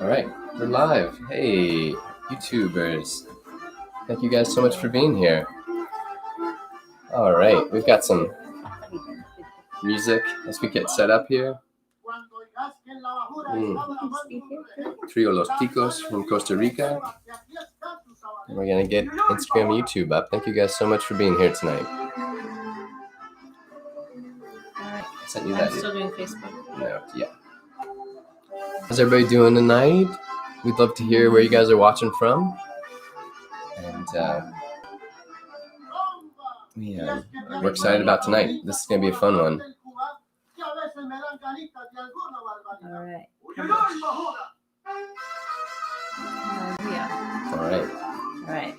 All right, we're live. Hey, YouTubers. Thank you guys so much for being here. All right, we've got some music as we get set up here. Trio Los Ticos from Costa Rica. And we're going to get Instagram and YouTube up. Thank you guys so much for being here tonight. I sent you I'm that. still doing Facebook. No, yeah. How's everybody doing tonight? We'd love to hear where you guys are watching from. And we're excited about tonight. This is going to be a fun one. All right. Yeah. All right. All right.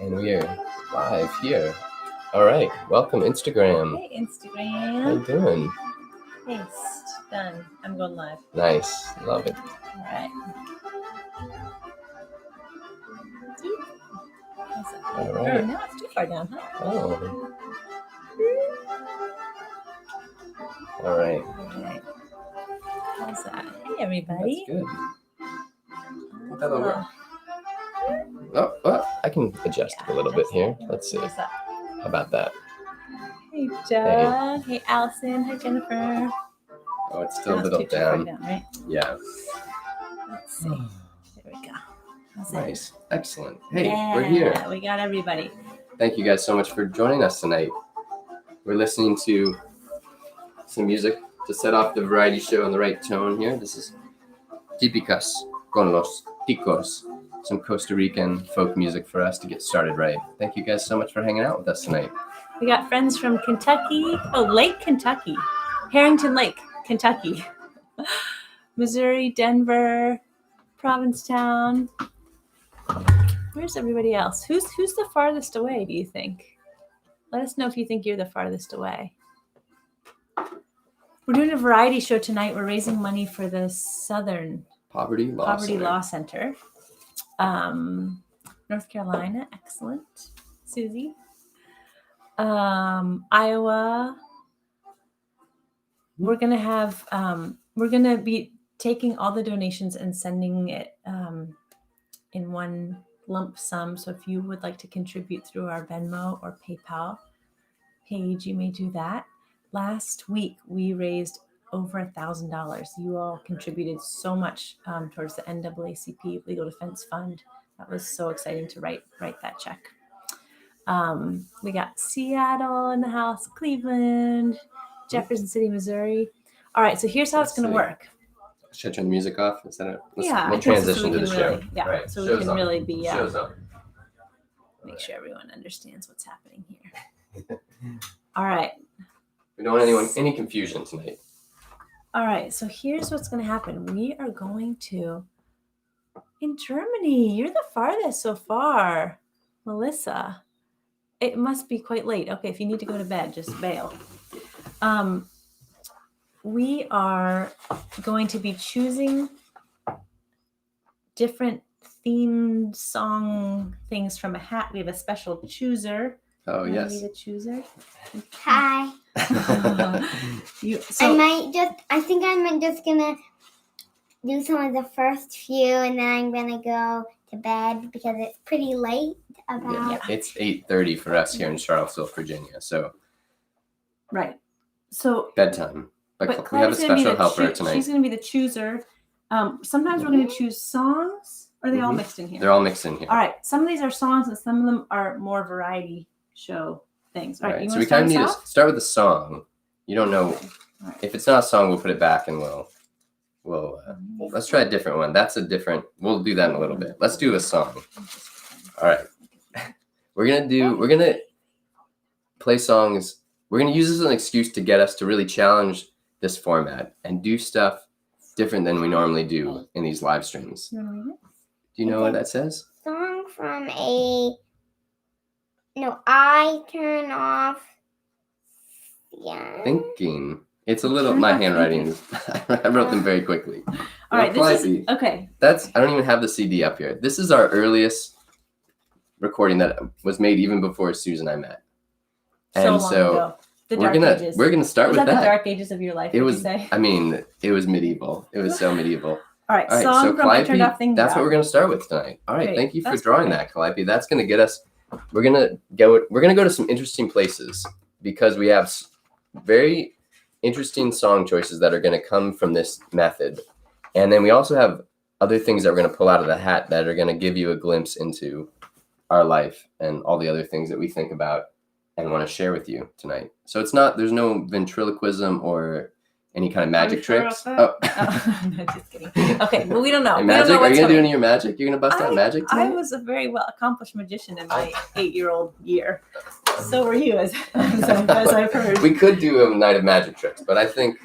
And we are live here. All right. Welcome, Instagram. Hey, How you Instagram. doing? Paste. Done. I'm going live. Nice. Love it. All right. All Oh, right. now it's too far down, huh? Oh. All right. All right. How's that? Hey, That's everybody. good. That'll work. Oh, I can adjust a little bit here. Let's see. What's up? How about that? Hey, Doug. Hey, Allison. Hi, Jennifer. Oh, it's still a Now little too far down. right? Yeah. Let's see. There we go. How's that? Nice. Excellent. Hey, we're here. Yeah, we got everybody. Thank you guys so much for joining us tonight. We're listening to some music to set off the variety show in the right tone here. This is Típicas con los Ticos, some Costa Rican folk music for us to get started right. Thank you guys so much for hanging out with us tonight. We got friends from Kentucky. Oh, Lake Kentucky. Harrington Lake, Kentucky. Missouri, Denver, Provincetown. Where's everybody else? Who's the farthest away, do you think? Let us know if you think you're the farthest away. We're doing a variety show tonight. We're raising money for the Southern Poverty Law Center. North Carolina, excellent. Susie. Iowa. We're gonna be taking all the donations and sending it in one lump sum. So if you would like to contribute through our Venmo or PayPal page, you may do that. Last week we raised over $1,000. You all contributed so much towards the NAACP Legal Defense Fund. That was so exciting to write that check. We got Seattle in the house, Cleveland, Jefferson City, Missouri. All right, so here's how it's going to work. Should I turn the music off? Is that it? Yeah, We'll I think so transition to we the can show. really- yeah, Right. so we Show's can on. really be Show's on. make sure everyone understands what's happening here. All right. We don't want any confusion tonight. All right, so here's what's going to happen. We are going to, in Germany, you're the farthest so far, Melissa. It must be quite late. Okay, if you need to go to bed, just bail. We are going to be choosing different themed song things from a hat. We have a special chooser. Oh, You wanna yes. be the chooser? Hi. I think I'm just gonna do some of the first few and then I'm gonna go to bed because it's pretty late. Yeah, it's 8:30 for us here in Charlottesville, Virginia. So Right. So bedtime. But we have a Claire's gonna be special the helper tonight. She's going to be the chooser. Sometimes we're going to choose songs. Or are they all mixed in here? They're all mixed in here. All right. Some of these are songs and some of them are more variety show things. All right. You So want we to kind of start need us to off? start with a song. You don't know. All right. If it's not a song, we'll put it back and we'll let's try a different one. That's a different. We'll do that in a little bit. Let's do a song. All right. We're gonna play songs. We're gonna use this as an excuse to get us to really challenge this format and do stuff different than we normally do in these live streams. You want to read it? Do you know what that says? Song from I turn off. Yeah. Thinking. It's a little. My handwriting. I wrote them very quickly. All right. Well, This is okay. I don't even have the CD up here. This is our earliest recording that was made even before Susan and I met. And So long ago. The we're dark gonna ages. we're gonna start Was with that that. the dark ages of your life? It would was. you say? I mean, it was medieval. It was so medieval. All right. All right, Song so from I Turned Calliope, Off Things. that's what Out. we're gonna start with tonight. All right, Great. thank you for That's drawing perfect. that, Calliope. That's gonna get us. We're gonna go to some interesting places because we have very interesting song choices that are gonna come from this method, and then we also have other things that we're gonna pull out of the hat that are gonna give you a glimpse into our life and all the other things that we think about and want to share with you tonight. So there's no ventriloquism or any kind of magic sure tricks. about Oh, no, just kidding. Okay, well, we don't know. Hey, We magic? don't know Are you what's gonna do coming. any of your magic? You're gonna bust out magic I tonight? was a very well accomplished magician in my 8-year-old year. So were you, as I've heard. We could do a night of magic tricks, but I think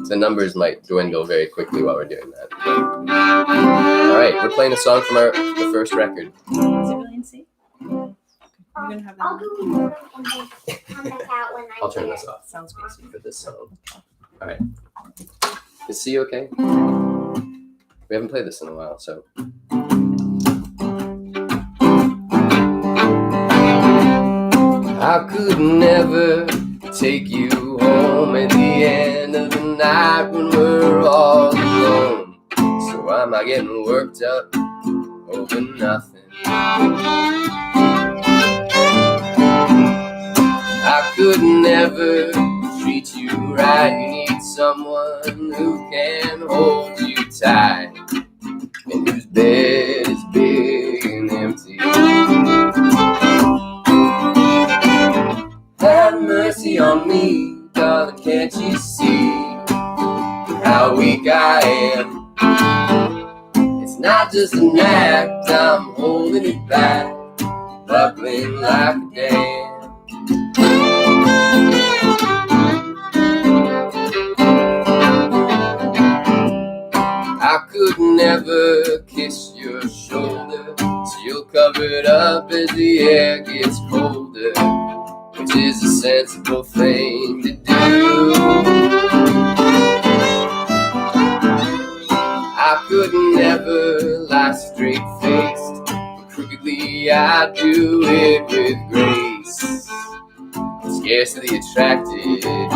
the numbers might dwindle very quickly while we're doing that. All right, we're playing a song from the first record. Is it really in C? You're gonna have that I'll on? go in and come back out when I I'll turn do this it. off Sounds good. for this song. All right. Is C okay? We haven't played this in a while, so. I could never take you home at the end of the night when we're all alone. So I'm not getting worked up over nothing. I could never treat you right. You need someone who can hold you tight and whose bed is big and empty. Have mercy on me, darling, can't you see how weak I am? It's not just an act, I'm holding it back, buckling like a dam. I could never kiss your shoulder, so you'll cover it up as the air gets colder, which is a sensible thing to do. I could never lie straight-faced, but crookedly I do it with grace, scarcely attracted to you.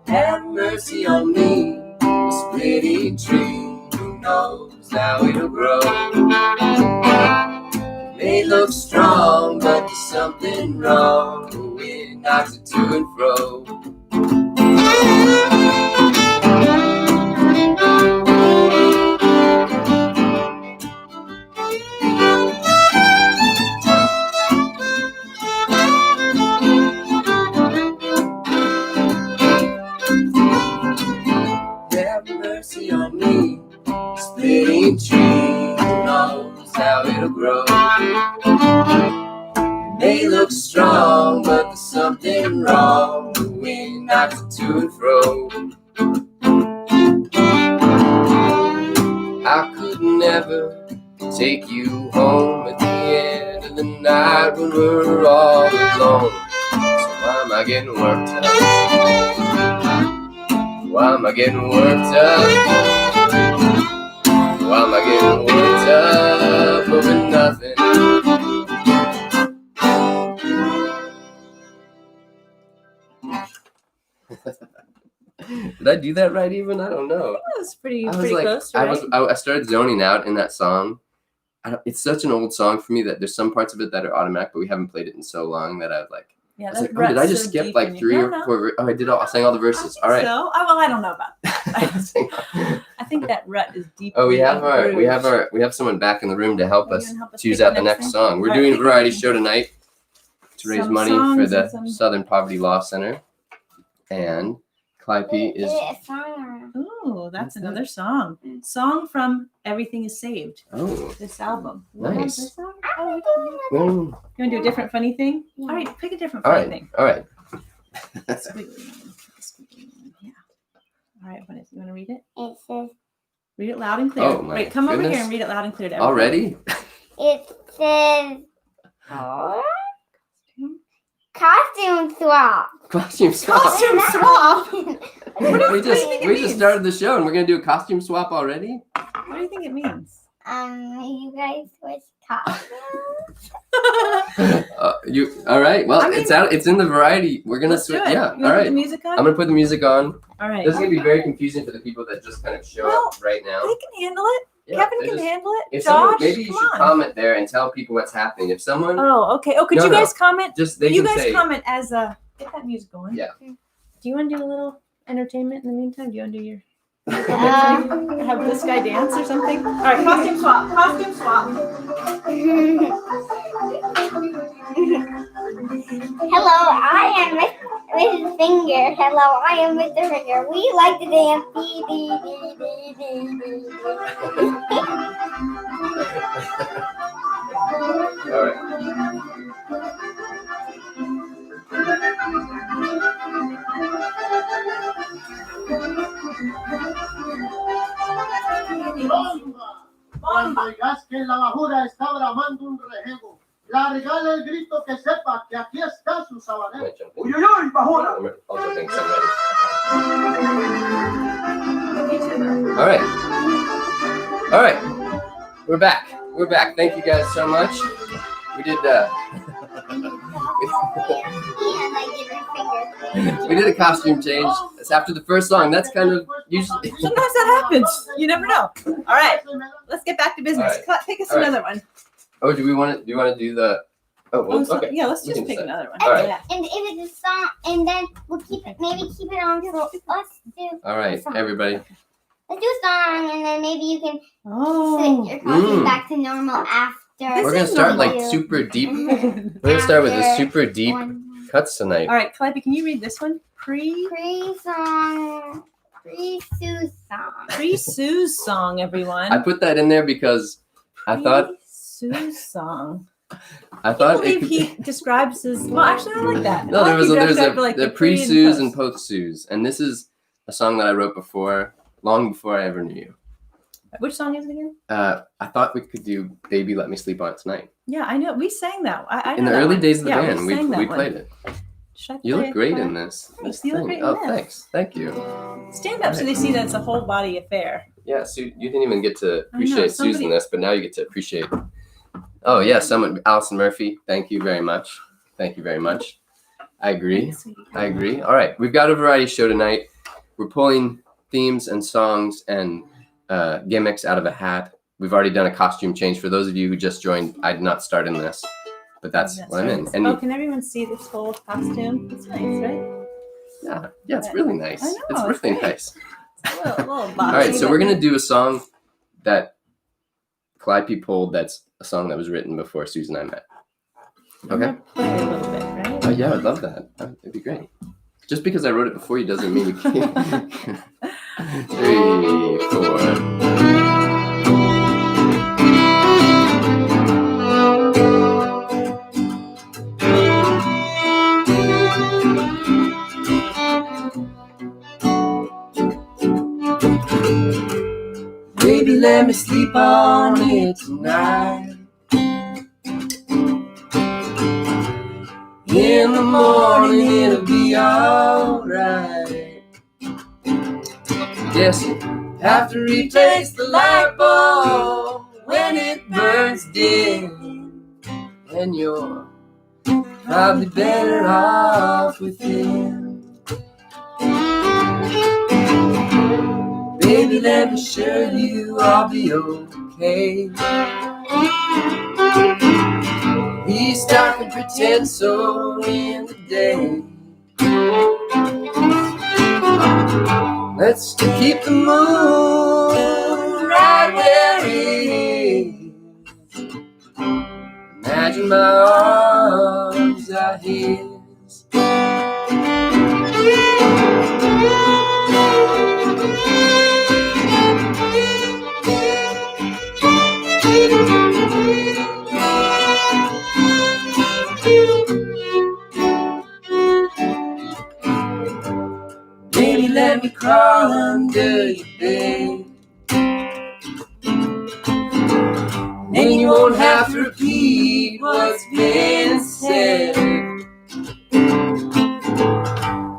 Have mercy on me, a splitting tree, who knows how it'll grow. It may look strong, but there's something wrong, the wind knocks it to and fro. Have mercy on me, splitting tree, who knows how it'll grow. It may look strong, but there's something wrong, the wind knocks it to and fro. I could never take you home at the end of the night when we're all alone. So why am I getting worked up? Why am I getting worked up? Why am I getting worked up over nothing? Did I do that right even? I don't know. That was pretty I was like, close, right? I started zoning out in that song. It's such an old song for me that there's some parts of it that are automatic, but we haven't played it in so long that I was like, Yeah, I was like, oh, did I just skip like 3 or 4? Oh, I sang all the verses. All right. So, I don't know about that. I think that rut is deep. Oh, we have someone back in the room to help Are you us gonna help us choose pick out the the next next song. We're All doing a right. variety show tonight to raise Some money for songs the and some- Southern Poverty Law Center, and Calliope is. Is it a song or? Ooh, that's What's that? another song. Song from Everything Is Saved. Oh, This album. Nice. This song? I Oh, don't know. mm, you want to do a different funny thing? Yeah. All right, pick a different all funny right, thing. all right. Squiggly one. Squiggly one. Yeah. All right, what is? You want to read it? It says, Read it loud and clear. Oh, my Wait, come over goodness. here and read it loud and clear to everyone. Already? it says, costume swap. Costume swap. Costume swap. we do you think it just means? started the show and we're gonna do a costume swap already. What do you think it means? You guys switch costumes? You all right? Well, I mean- it's out. It's in the variety. We're gonna Let's do switch. it. Yeah. You All want right. the music on? I'm gonna put the music on. All right. This is gonna be very confusing for the people that just kind of show up right now. They can handle it. Yeah, Kevin they can just- handle it. If someone, Josh, maybe you come should on. comment there and tell people what's happening. If someone, Oh, okay. Oh, could No, you no. guys comment? just they You can guys say, comment as get that music going. Yeah. Do you want to do a little entertainment in the meantime? Do you want to do your have this guy dance or something? All right, costume swap. Costume swap. Hello, I am Mrs. Finger. Hello, I am Mr. Finger. We like to dance. Dee, dee, dee, dee, dee, dee, dee. all right. Cuando oigas que en la bajura está bramando un rejego, largale el grito que sepa que aquí está su sabanero. Wait, jump in. ¡Uy, uy, uy, bajura! Also thinks I'm ready. All right. All right. We're back. We're back. Thank you guys so much. We did. And I did my fingers. We did a costume change. It's after the first song. That's kind of usually. Sometimes that happens. You never know. All right, let's get back to business. All right. Pick us All right. another one. Oh, do we want to? Do you want to do the? Oh, well, Oh, so- okay. Yeah, let's We just can pick decide. another one. All right. Yeah. And if it's a song, and then we'll keep it, maybe keep it on till us do. All right, everybody. Let's do a song, and then maybe you can Oh. switch your costume Mm. back to normal after. This We're gonna is start normal. like super deep. We're After gonna start with the super deep one cuts tonight. All right, Calliope, can you read this one? pre-song, pre-Sue song. Pre-Sue's song, everyone. I put that in there because I thought Pre-Sue's song. I I thought it believe could he describes his. Well, actually, I like that. No, I there like was he there's described, like, the the pre pre-Sues and post. post-Sues, and this is a song that I wrote before, long before I ever knew you. Which song is it again? I thought we could do "Baby Let Me Sleep on It Tonight." Yeah, I know. We sang that. I In know the that early one. days of the Yeah, band, we sang that one. played it. Should I You play look it great for- in this. Thanks, you look great in Oh, this. thanks. Thank you. Stand up so they see that it's a whole body affair. Yeah, Sue, you didn't even get to I know, appreciate Sue's in somebody- this, but now you get to appreciate. Oh yeah, someone, Allison Murphy. Thank you very much. Thank you very much. I agree. Thanks, sweetie. I agree. All right, we've got a variety show tonight. We're pulling themes and songs and gimmicks out of a hat. We've already done a costume change. For those of you who just joined, I did not start in this, but that's what I'm in. right. And Oh, can everyone see this whole costume? It's nice, right? yeah, it's really nice. I know, It's it's really great. nice. It's a little All right, so we're gonna do a song that Calliope pulled. That's a song that was written before Susan and I met. Okay. Play a little bit, right? Oh yeah, I'd love that. It'd be great. Just because I wrote it before you doesn't mean we can't. 3, 4. Baby, let me sleep on it tonight. In the morning it'll be alright. Yes, you have to replace the light bulb when it burns dim, and you're probably better off with him. Baby, let me assure you I'll be okay. Please stop and pretend so in the day. Let's keep the moon right where it is. Imagine my arms are his. Baby, let me crawl under your bed. Then you won't have to repeat what's been said.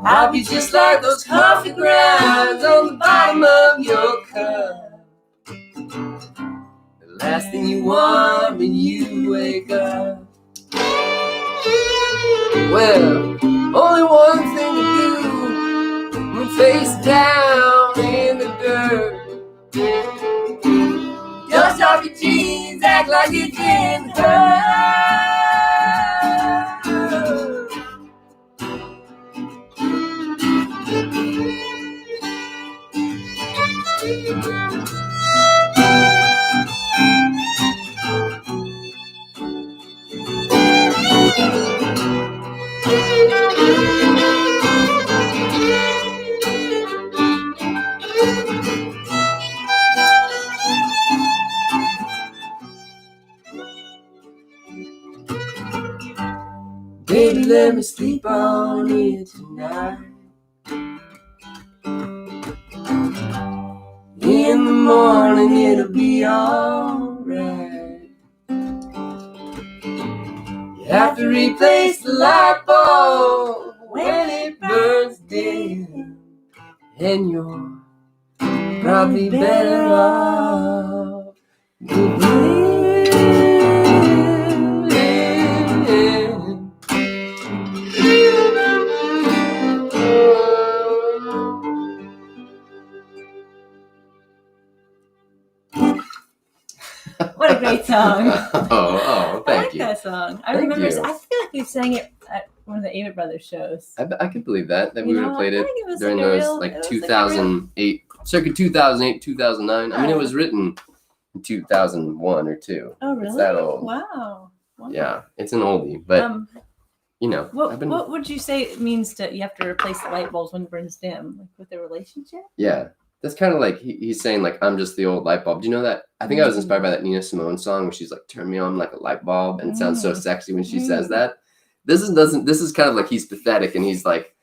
I'll be just like those coffee grounds on the bottom of your cup. last thing you want when you wake up. Well, only one thing to do. Face down in the dirt. Dust off your jeans, act like it didn't hurt. Baby, let me sleep on it tonight. In the morning it'll be alright. You have to replace the light bulb when it burns dim, and you're probably better off living. What a great song. Oh, I thank like you. that song. I Thank remember, you. I feel like we sang it at one of the Avett Brothers shows. I could believe that we You would know, have played I it think it was during like a those real- like it was 2008, circa 2008, 2009. I mean, it Yeah. was written in 2001 or 2. Oh, really? that old. Wow. Yeah, it's an oldie, but you know, What would you say it means to you have to replace the light bulbs when it burns dim, like with the relationship? yeah, that's kind of like he's saying like I'm just the old light bulb. Do you know that? I think I was inspired by that Nina Simone song where she's like, "Turn me on like a light bulb," and it sounds so sexy when she says that. This is kind of like he's pathetic and he's like,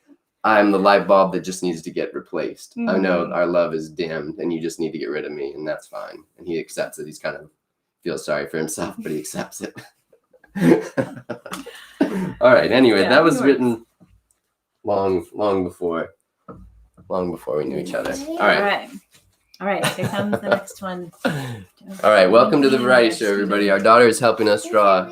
I'm the light bulb that just needs to get replaced. I know our love is dimmed and you just need to get rid of me, and that's fine. And he accepts it. He's kind of feels sorry for himself, but he accepts it. All right. Anyway, Yeah, that was yours. written long before we knew each other. All right. All right. Here comes the next one. All right. Welcome to the variety show, everybody. Our daughter is helping us draw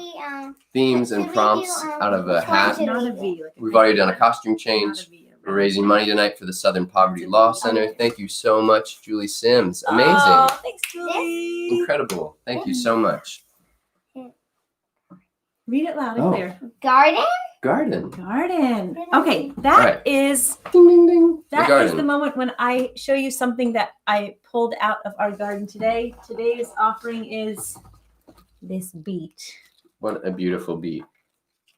themes and prompts out of a hat. Not a V. Like We've already done a costume not change. a V, We're raising money tonight for the Southern Poverty Law Center. Thank you so much, Julie Sims. Amazing. Oh, thanks, Julie. Incredible. Thank you so much. Read it loud and Oh. clear. Garden? Garden. Garden. Okay, that Right. is Ding, ding, ding. The that is garden. the moment when I show you something that I pulled out of our garden today. Today's offering is this beet. What a beautiful beat.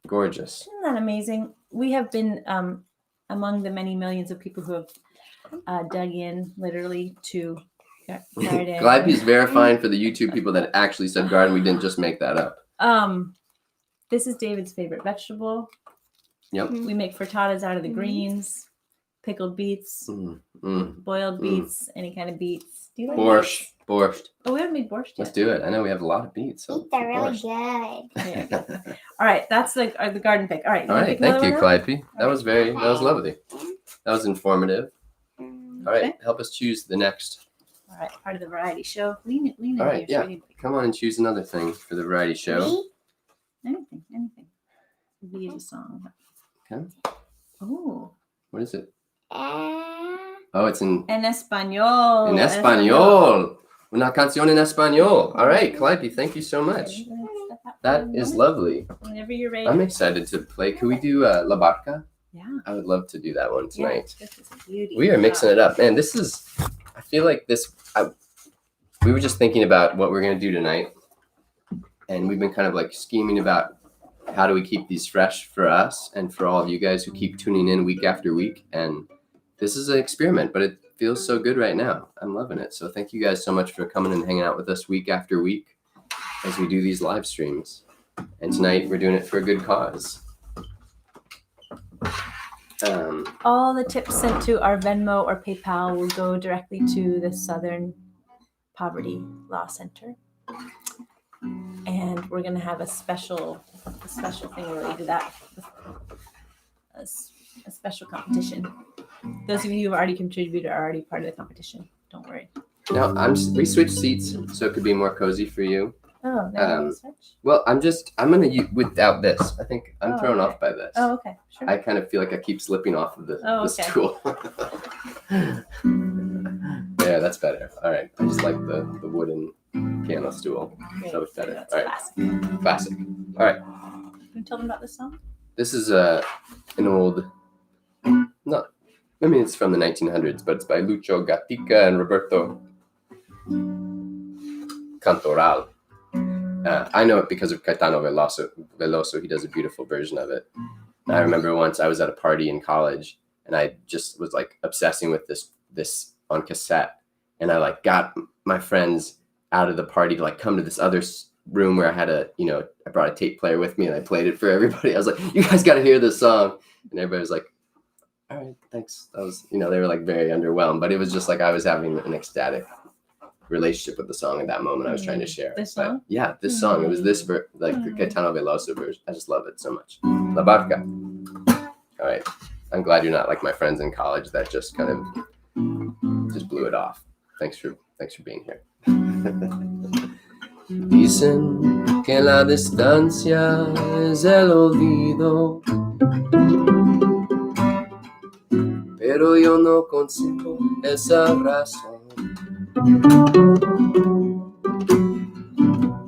Gorgeous. Isn't that amazing? We have been among the many millions of people who have dug in literally to garden. Glype's verifying for the YouTube people that actually said garden. We didn't just make that up. This is David's favorite vegetable. Yep. We make frittatas out of the greens, pickled beets, boiled Mm. beets, any kind of beets. Do you like Borscht. beets? Borscht. Oh, we haven't made borscht yet. Let's do it. I know we have a lot of beets. So Beets are really borscht. good. Yeah. All right, that's the garden pick. All right. All wanna right. pick Thank another you, one? Clyde. That was lovely. That was informative. All right. Okay. Help us choose the next. All right, part of the variety show. Lean in All right, here. yeah. Come on and choose another thing for the variety show. Me? Anything. V is a song. Okay. Oh, What is it? Uh, Oh, it's in español. español. Una canción en español. All right, Clyde, thank you so much. That is lovely. Whenever you're ready. I'm excited to play. Could we do La Barca? Yeah. I would love to do that one tonight. This is a beauty. We are mixing it up. Man, I feel like we were just thinking about what we're going to do tonight. And we've been kind of like scheming about how do we keep these fresh for us and for all of you guys who keep tuning in week after week. And this is an experiment, but it feels so good right now. I'm loving it. So thank you guys so much for coming and hanging out with us week after week as we do these live streams. And tonight we're doing it for a good cause. All the tips sent to our Venmo or PayPal will go directly to the Southern Poverty Law Center. And we're going to have a special thing related to that. A special competition. Those of you who have already contributed are already part of the competition. Don't worry. No, we switched seats so it could be more cozy for you. Oh, now Um, switch. Well, I'm gonna use without this. I think I'm Oh, thrown okay. off by this. Oh, okay. Sure. I kind of feel like I keep slipping off of the okay. stool. Yeah, that's better. All right. I just like the wooden piano stool. Great. So it's better. That's All right. classic. Classic. All right. Can you tell them about this song? This is an old, it's from the 1900s, but it's by Lucio Gatica and Roberto Cantoral. I know it because of Caetano Veloso. He does a beautiful version of it. And I remember once I was at a party in college, and I just was like obsessing with this on cassette, and I like got my friends out of the party to like come to this other room where I had I brought a tape player with me, and I played it for everybody. I was like, "You guys got to hear this song," and everybody was like, "All right, thanks." That was, they were like very underwhelmed, but it was just like I was having an ecstatic relationship with the song at that moment. I was trying to share This it. song? But yeah, this song. It was this the Caetano Veloso version. I just love it so much. La Barca. All right. I'm glad you're not like my friends in college that just kind of just blew it off. Thanks for being here. Dicen que la distancia es el olvido, pero yo no consigo esa razón.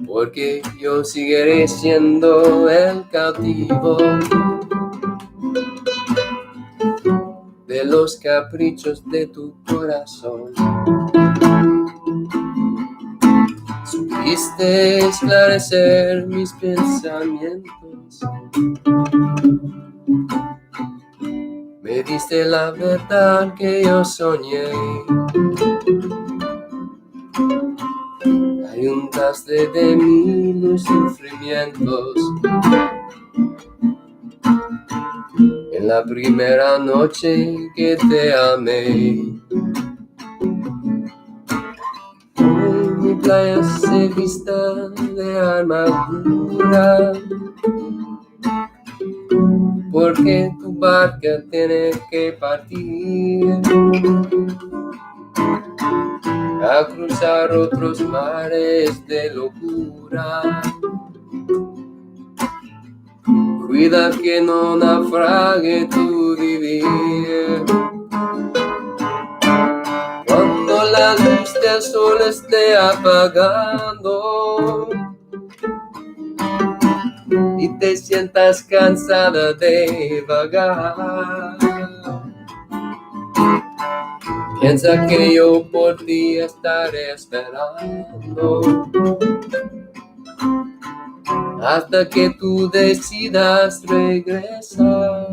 Porque yo seguiré siendo el cautivo de los caprichos de tu corazón. Supiste esclarecer mis pensamientos, me diste la verdad que yo soñé. Ayuntaste de mí los sufrimientos en la primera noche que te amé. Hoy mi playa se vista de armadura, porque tu barca tiene que partir a cruzar otros mares de locura. Cuida que no naufrague tu vivir. Cuando la luz del sol esté apagando y te sientas cansada de vagar, piensa que yo por ti estaré esperando hasta que tú decidas regresar.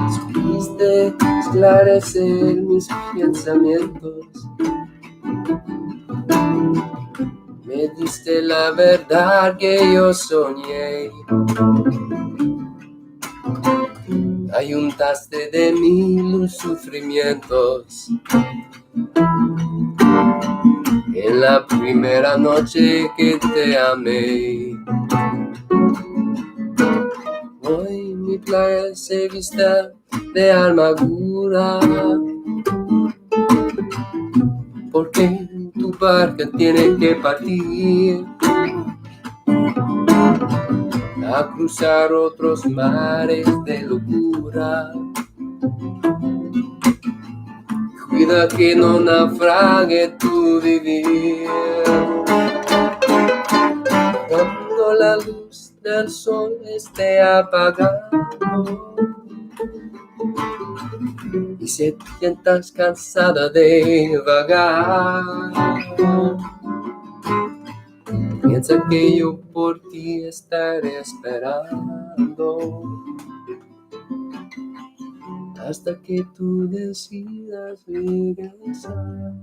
Supiste esclarecer mis pensamientos, me diste la verdad que yo soñé. Ayuntaste de mí los sufrimientos en la primera noche que te amé. Hoy mi playa se vista de armadura, porque tu barca tiene que partir a cruzar otros mares de locura. Cuida que no naufrague tu vivir. Cuando la luz del sol esté apagando y se sientas cansada de vagar, piensa que yo por ti estaré esperando hasta que tú decidas regresar.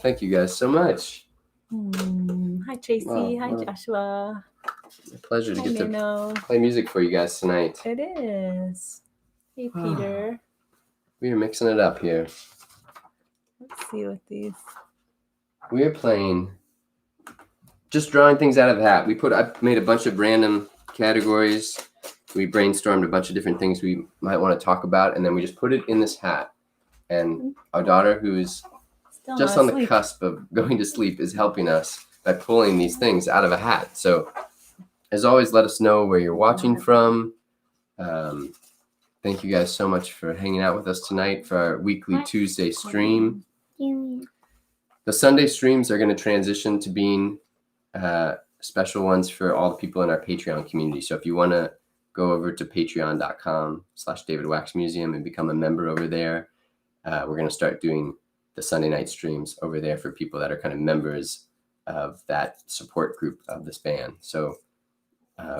thank you guys so much. Hi, Tracy. Wow, Hi, wow. Joshua. A pleasure to Hi, get to Mano. play music for you guys tonight. It is. Hey, Peter. We are mixing it up here. Let's see what these. We are playing, just drawing things out of the hat. I made a bunch of random categories. We brainstormed a bunch of different things we might want to talk about, and then we just put it in this hat. And our daughter, who's Still just not on the asleep. cusp of going to sleep, is helping us by pulling these things out of a hat. So, as always, let us know where you're watching from. Thank you guys so much for hanging out with us tonight for our weekly Tuesday stream. The Sunday streams are going to transition to being special ones for all the people in our Patreon community. So if you want to go over to patreon.com/DavidWaxMuseum and become a member over there, we're going to start doing the Sunday night streams over there for people that are kind of members of that support group of this band. So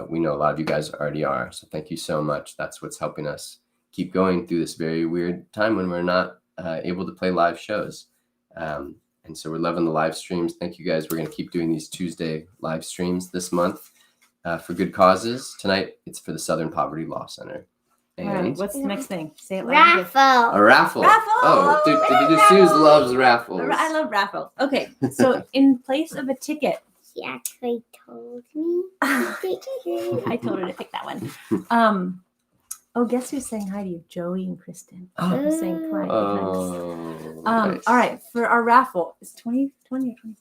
we know a lot of you guys already are. So thank you so much. That's what's helping us keep going through this very weird time when we're not able to play live shows. And so we're loving the live streams. Thank you guys. We're going to keep doing these Tuesday live streams this month for good causes. Tonight, it's for the Southern Poverty Law Center. All right, And what's the next thing? Say it loud. Raffle. a raffle. Raffle! Oh, dude, Yay, Suze raffle! loves raffles. I love raffle. Okay, so in place of a ticket, She actually told me. I told her to pick that one. Guess who's saying hi to you? Joey and Kristen. Oh. I'm saying hi. Oh, nice. All right, for our raffle, it's 20 or 25?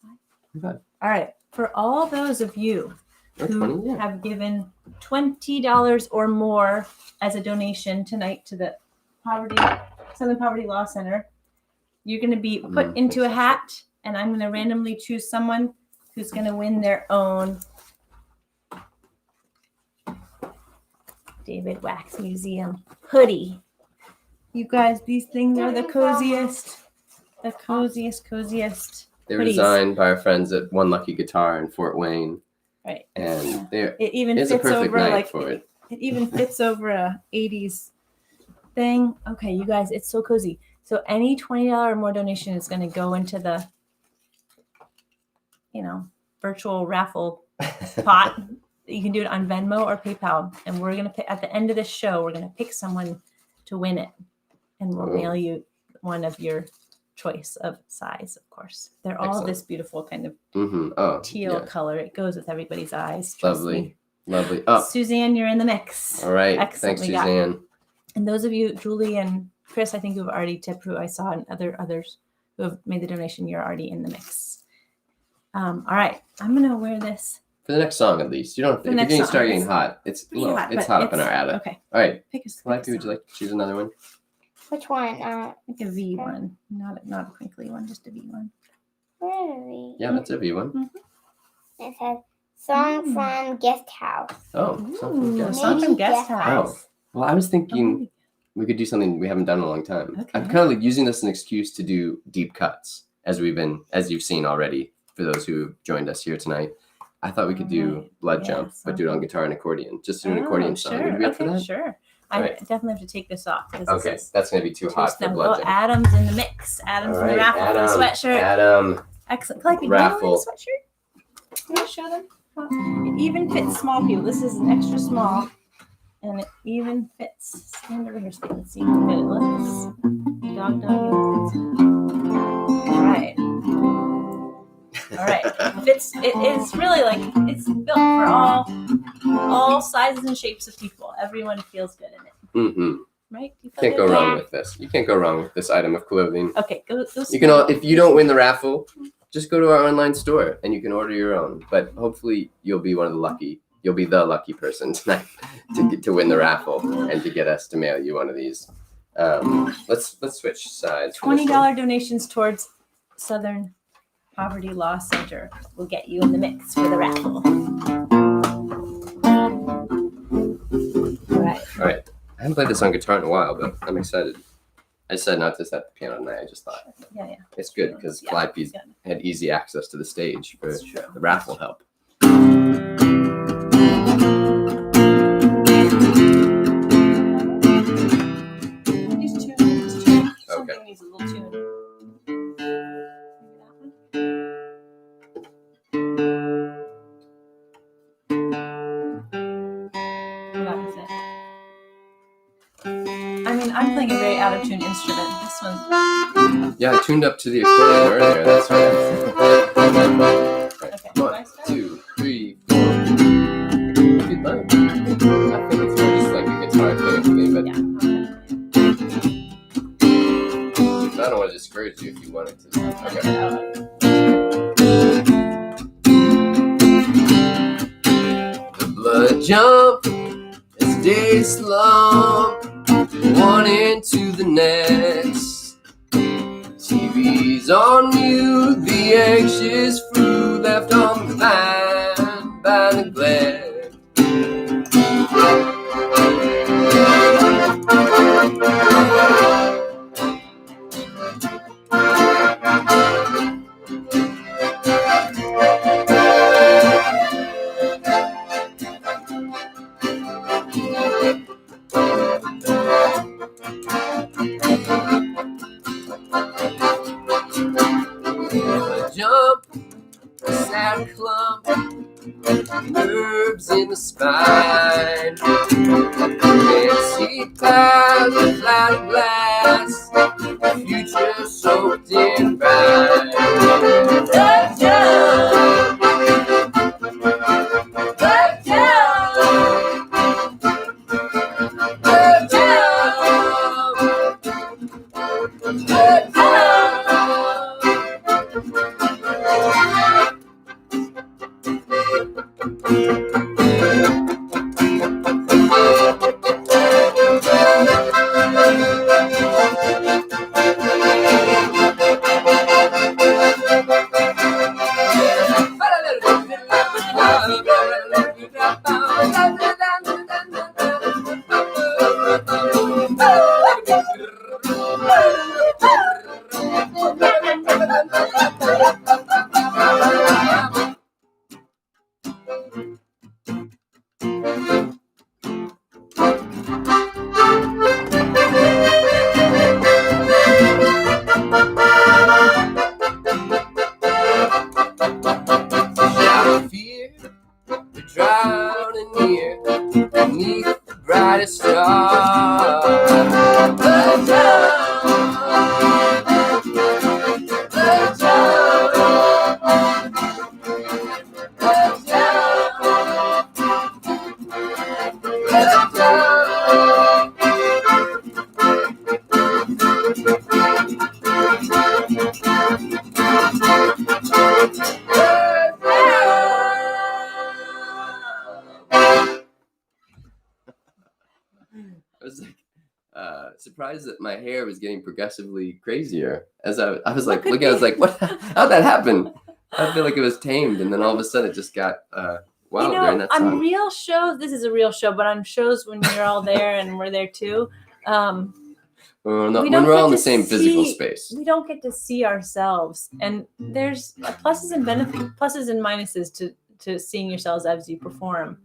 25. All right, for all those of you Or who 20, yeah. have given $20 or more as a donation tonight to the Southern Poverty Law Center, you're going to be put into a hat, and I'm going to randomly choose someone who's going to win their own David Wax Museum hoodie. You guys, these things are the coziest. The coziest. They were hoodies. designed by our friends at One Lucky Guitar in Fort Wayne, Right. and It even it's a fits perfect over night like for it. it even fits over a 80s thing. Okay, you guys, it's so cozy. So any $20 or more donation is going to go into the, virtual raffle pot. You can do it on Venmo or PayPal. And we're going to pick, at the end of the show, we're going to pick someone to win it. And we'll Oh. mail you one of your choice of size, of course. They're all Excellent. this beautiful kind of Oh, teal yeah. color. It goes with everybody's eyes. Trust Lovely. me. Lovely. Oh, Suzanne, you're in the mix. all right. Excellent. Thanks, We got- Suzanne. And those of you, Julie and Chris, I think who've already tipped, who I saw, and others who have made the donation, you're already in the mix. All right, I'm gonna wear this. For the next song, at least. You don't have to. The If you're next getting song, start getting it's hot, it's pretty well, hot, it's but hot up in our it's- attic. Okay, All right. pick a Calliope, would you like to choose another one? Which one? Like a V one, not a crinkly one, just a V one. Where are we? Yeah, that's a V one. It says song from Guest House. Oh, something Ooh, good. a song from Maybe Guest Guest House. Well, I was thinking Oh, we could do something we haven't done in a long time. Okay. I'm kind of like using this as an excuse to do deep cuts, as you've seen already. For those who joined us here tonight, I thought we could do Alright. Blood Yeah, Jump, but do it on guitar and accordion. Just do an Oh, accordion song. Would you be up for that? Sure. I Alright. definitely have to take this off. 'cause Okay, this is that's gonna be too hot for them. Blood Oh, Jump. Adam's in the mix. Adam's in the raffle for the sweatshirt. Adam. Excellent. Calliope, Raffle. you know the sweatshirt? Can I show them? It even fits small people. This is an extra small, and it even fits. Stand over here so you can see how good it looks. Dog. All right. It is really like it's built for all sizes and shapes of people. Everyone feels good in it, Mm-hmm. right? Do you feel Can't go good? wrong with this. You can't go wrong with this item of clothing. Okay, go. You can if you don't win the raffle, just go to our online store and you can order your own. But hopefully you'll be the lucky person tonight to win the raffle and to get us to mail you one of these. Let's switch sides. for this one. $20 donations towards Southern Poverty Law Center will get you in the mix for the raffle. All right. All right. I haven't played this on guitar in a while, but I'm excited. I decided not to set the piano tonight. I just thought Yeah. it's good because Yeah, Calliope's good. had easy access to the stage for That's true. the raffle help. These tunes. Okay. Something needs a little tune. Maybe that one? mean, I'm playing a very out of tune instrument. This one. Yeah, I tuned up to the accordion earlier. That's right. Okay. 1, 2, 3, 4. If you'd like. I think it's more just like a guitar thing for me, but Yeah. I don't want to discourage you if you wanted to. Okay. The blood jump as days slump, one into the next. TV's on mute, the anxious fruit left on the vine by neglect. Jump, a sad clump, nerves in the spine. Can't see past the cloud glass, future soaked in brine. The jump, the jump, the jump, the jump. Shout of fear, we're drowning here beneath the brightest star. The jump, the jump, the jump, the jump. I was like surprised that my hair was getting progressively crazier as I was like Look at looking. I was me. like, what? How'd that happen? I feel like it was tamed, and then all of a sudden it just got wild You during know, that on song. real shows, this is a real show, but on shows when you're all there and we're there too, When we we're don't all get in the to same physical see- space. we don't get to see ourselves. And there's pluses and pluses and minuses to seeing yourselves as you perform.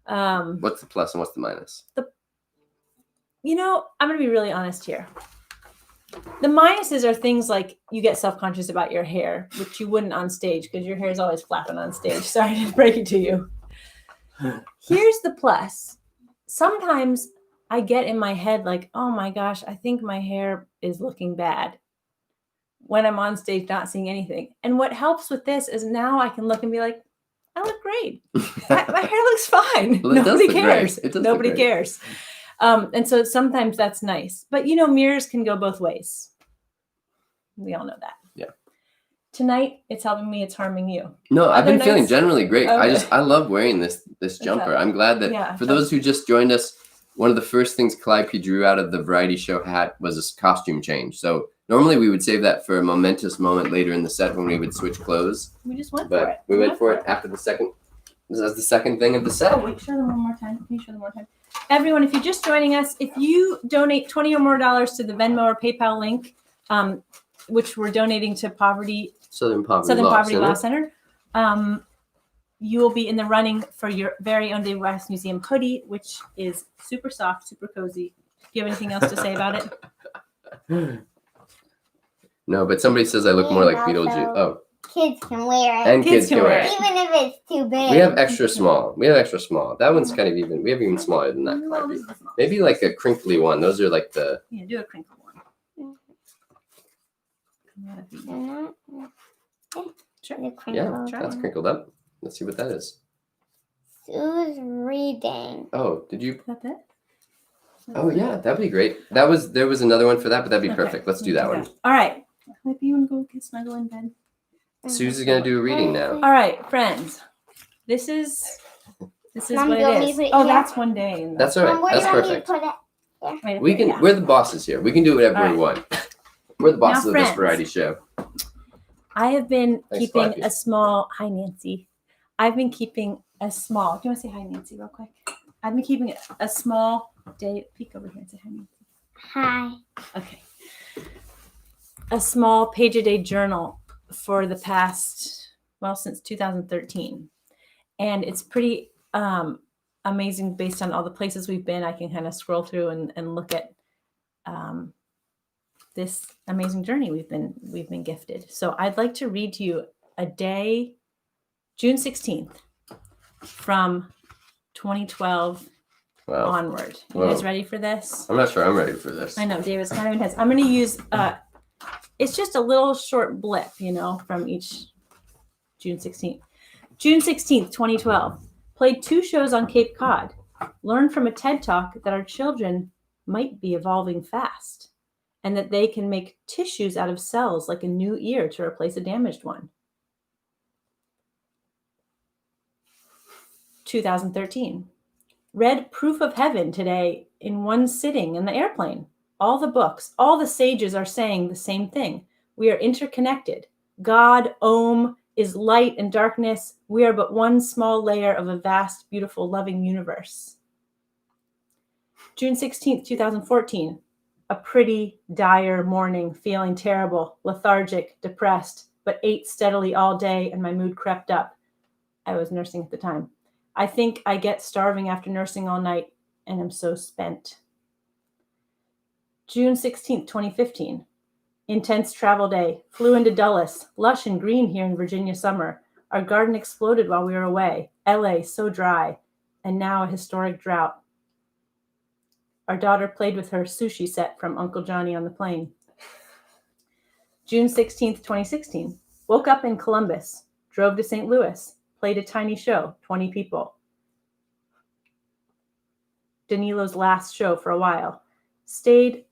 What's the plus and what's the minus? You know, I'm going to be really honest here. The minuses are things like you get self-conscious about your hair, which you wouldn't on stage because your hair is always flapping on stage. Sorry to break it to you. Here's the plus. Sometimes I get in my head like, oh my gosh, I think my hair is looking bad when I'm on stage not seeing anything. And what helps with this is now I can look and be like, I look great. My hair looks fine. Well, it does Nobody look great. cares. It does look Nobody great. cares. And so sometimes that's nice. But, you know, mirrors can go both ways. We all know that. Yeah. Tonight, it's helping me. It's harming you. No, I've Other been feeling nights- generally great. Okay. I love wearing this jumper. I'm glad that Yeah, for those who just joined us, one of the first things Calliope drew out of the variety show hat was a costume change. So normally we would save that for a momentous moment later in the set when we would switch clothes. We just went for it. But we went for it after the second. This is the second thing of the set. Oh, wait, show them one more time. Can you show them one more time? Everyone, if you're just joining us, if you donate $20 or more to the Venmo or PayPal link, which we're donating to Southern Poverty Southern Law Poverty Center. Law Center, you will be in the running for your very own David West Museum hoodie, which is super soft, super cozy. Do you have anything else to say about it? No, but somebody says I look more like And Beetlejuice. also- Oh, kids can wear it. And Kids kids can can wear wear it. it. Even if it's too big. We have extra small. That one's kind of even. We have even smaller than that. No, Clarby. this is small. Maybe like a crinkly one. Those are like the. Yeah, do a crinkle one. That'd be- And that- Sure. the Yeah, crinkle. Try that's one. crinkled up. Let's see what that is. Sue's reading. Oh, did you? Is that it? Oh yeah, that'd be great. There was another one for that, but that'd be Okay, perfect. Let's do that one. All right. Maybe you want to go get snuggle in bed. Suze is gonna do a reading now. All right, friends. This is Mom, what do you want it me is. to put it Oh, here? that's one day. In the, That's all right. Mom, where do That's you want me to perfect. put it? right up We there, can. yeah. We're the bosses here. We can do whatever we All want. We're the bosses of this friends. variety show. I have been Thanks, keeping Flappy. a small. Hi, Nancy. I've been keeping a small. Do you want to say hi, Nancy, real quick? I've been keeping a small day. Peek over here and say hi, Nancy. Hi. Okay. A small page-a-day journal for the past, since 2013. And it's pretty amazing based on all the places we've been. I can kind of scroll through and look at this amazing journey we've been gifted. So I'd like to read to you a day, June 16th, from 2012 Wow. onward. You Whoa. guys ready for this? I'm not sure I'm ready for this. I know David's kind of intense. I'm going to use it's just a little short blip, from each June 16th. June 16th, 2012. Played 2 shows on Cape Cod. Learned from a TED Talk that our children might be evolving fast and that they can make tissues out of cells like a new ear to replace a damaged one. 2013. Read Proof of Heaven today in one sitting in the airplane. All the books, all the sages are saying the same thing. We are interconnected. God, Om, is light and darkness. We are but one small layer of a vast, beautiful, loving universe. June 16th, 2014. A pretty, dire morning, feeling terrible, lethargic, depressed, but ate steadily all day and my mood crept up. I was nursing at the time. I think I get starving after nursing all night and am so spent. June 16th, 2015. Intense travel day. Flew into Dulles. Lush and green here in Virginia summer. Our garden exploded while we were away. LA so dry. And now a historic drought. Our daughter played with her sushi set from Uncle Johnny on the plane. June 16th, 2016. Woke up in Columbus. Drove to St. Louis. Played a tiny show, 20 people. Danilo's last show for a while. Stayed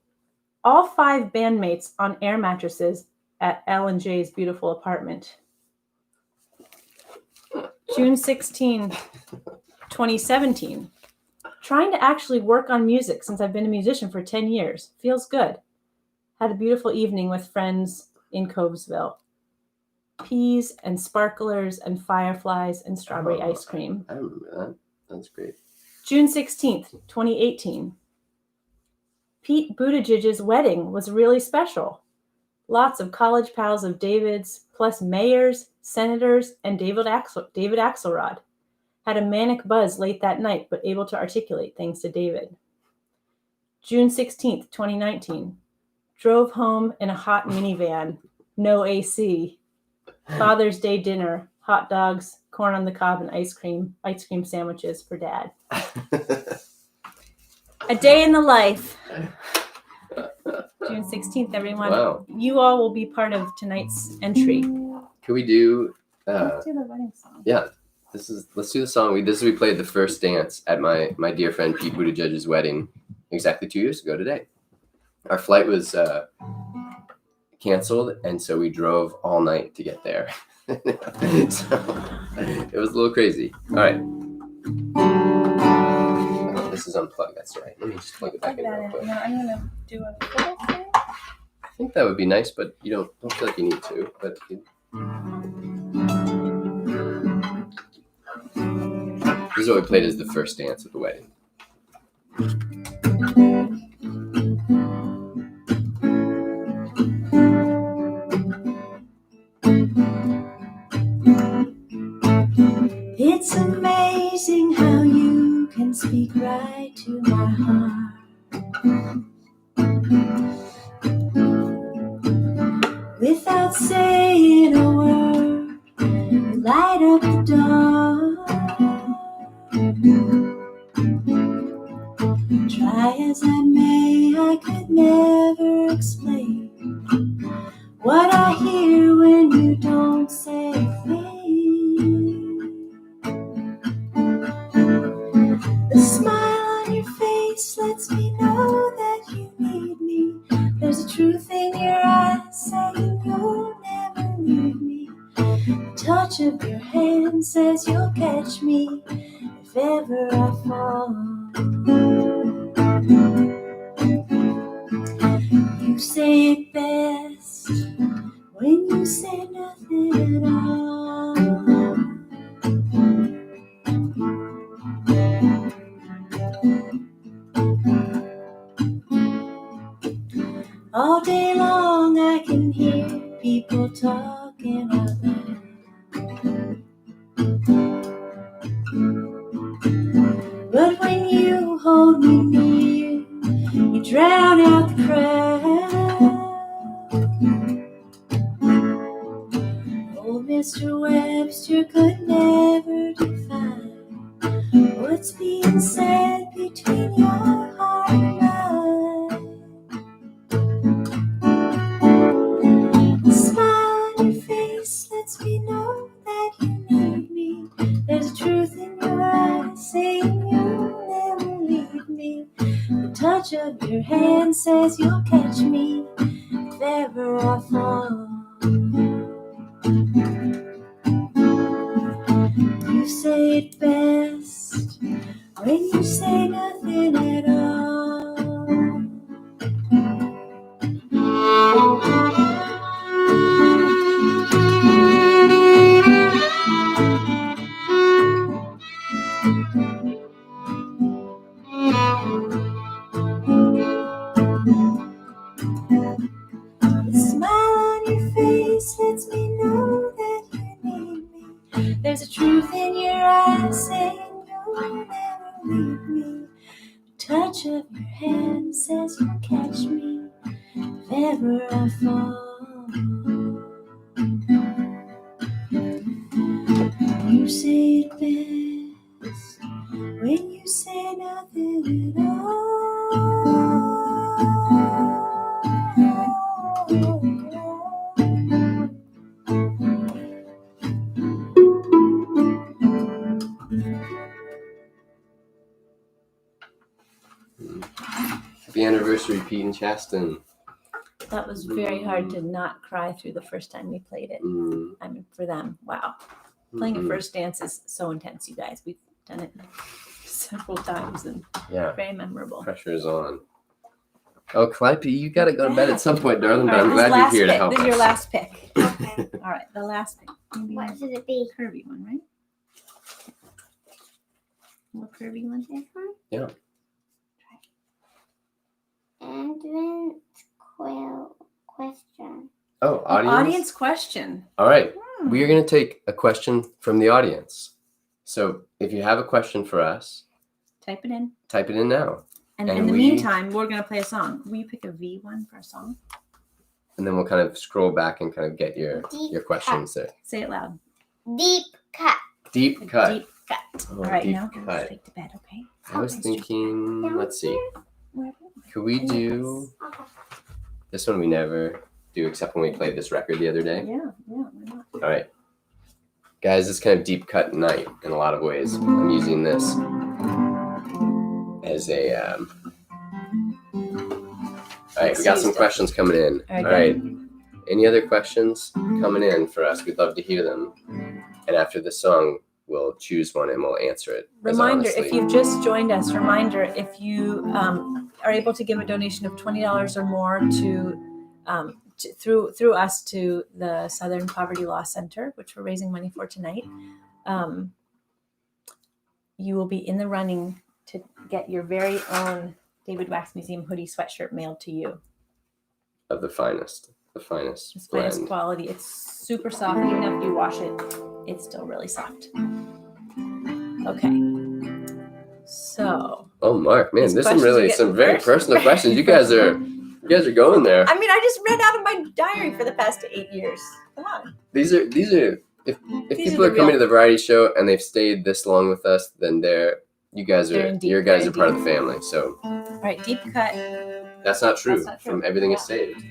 all 5 bandmates on air mattresses at L&J's beautiful apartment. June 16, 2017. Trying to actually work on music since I've been a musician for 10 years. Feels good. Had a beautiful evening with friends in Covesville. Peas and sparklers and fireflies and strawberry ice cream. I remember that. That's great. June 16th, 2018. Pete Buttigieg's wedding was really special. Lots of college pals of David's, plus mayors, senators, and David Axelrod. Had a manic buzz late that night, but able to articulate thanks to David. June 16th, 2019. Drove home in a hot minivan. No AC. Father's Day dinner. Hot dogs, corn on the cob, and ice cream sandwiches for Dad. A day in the life. June 16th, everyone. Wow. You all will be part of tonight's entry. Can we do? Let's do the wedding song. Yeah. Let's do the song. We played the first dance at my dear friend Pete Buttigieg's wedding exactly 2 years ago today. Our flight was canceled, and so we drove all night to get there. So it was a little crazy. All right. Oh, this is unplugged. That's right. Let me just plug it back in real quick. Now I'm gonna do a photo thing. I think that would be nice, but you don't feel like you need to. But this is what we played as the first dance at the wedding. It's amazing how you can speak right to my heart. Without saying a word. Try as I may, I could never explain what I hear when you don't say a thing. The smile on your face lets me know that you need me. There's a truth in your eyes saying you'll never leave me. The touch of your hand says you'll catch me if ever I fall. You say it best when you say nothing at all. All day long I can hear people talking out loud. But when you hold me near, you drown out the crowd. Old Mr. Webster could never define what's being said between your heart and mine. The smile on your face lets me know that you need me. There's a truth in your eyes saying you'll never leave me. The touch of your hand says you'll catch me if ever I fall. You say it best when you say nothing at all. The smile on your face lets me know that you need me. There's a truth in your eyes saying you'll never leave me. The touch of your hand says you'll catch me if ever I fall. You say it best when you say nothing at all. Happy anniversary, Pete and Chasten. That was very hard to not cry through the first time we played it. I mean, for them, wow. Playing a first dance is so intense, you guys. We've done it several times and Yeah, very memorable. pressure is on. Oh, Calliope, you got to go to bed at some point, darling, but All I'm right, glad this you're here to pick. help This us. is your last pick. Okay. All right, the last pick. Maybe What a should it be? curvy one, right? More curvy one? This one? Yeah. Advent question. Oh, audience? question. All right. Hmm. We are going to take a question from the audience. So if you have a question for us, Type it in. type it in now. And, And in the we- meantime, we're going to play a song. Will you pick a V one for a song? And then we'll kind of scroll back and kind of get your Deep questions there. Say it loud. Deep cut. Deep A cut. Deep cut. Oh, All right, deep now go cut. straight to bed, okay? I was thinking, let's see. Could we do Okay. this one? We never do except when we played this record the other day. Yeah, why not? All right. Guys, it's kind of deep cut night in a lot of ways. I'm using this as a. All right, we got some questions coming in. All right, All right. Any other questions coming in for us? We'd love to hear them. And after the song, we'll choose one and we'll answer it. as Reminder, honestly. if you've just joined us, reminder, if you are able to give a donation of $20 or more through us to the Southern Poverty Law Center, which we're raising money for tonight, you will be in the running to get your very own David Wax Museum hoodie sweatshirt mailed to you. Of the finest It's finest blend. quality. It's super soft. Even after you wash it, it's still really soft. Okay. So, Oh, Mark, man, These there's some questions really are some getting very worse. personal questions. You guys are going there. I mean, I just read out of my diary for the past 8 years. Come on. These are if These people are are the coming real- to the variety show and they've stayed this long with us, then they're You guys They're are in deep- your guys they're are part in of the family, so All right, deep cut. that's not true. That's not true. From everything is Yeah. saved.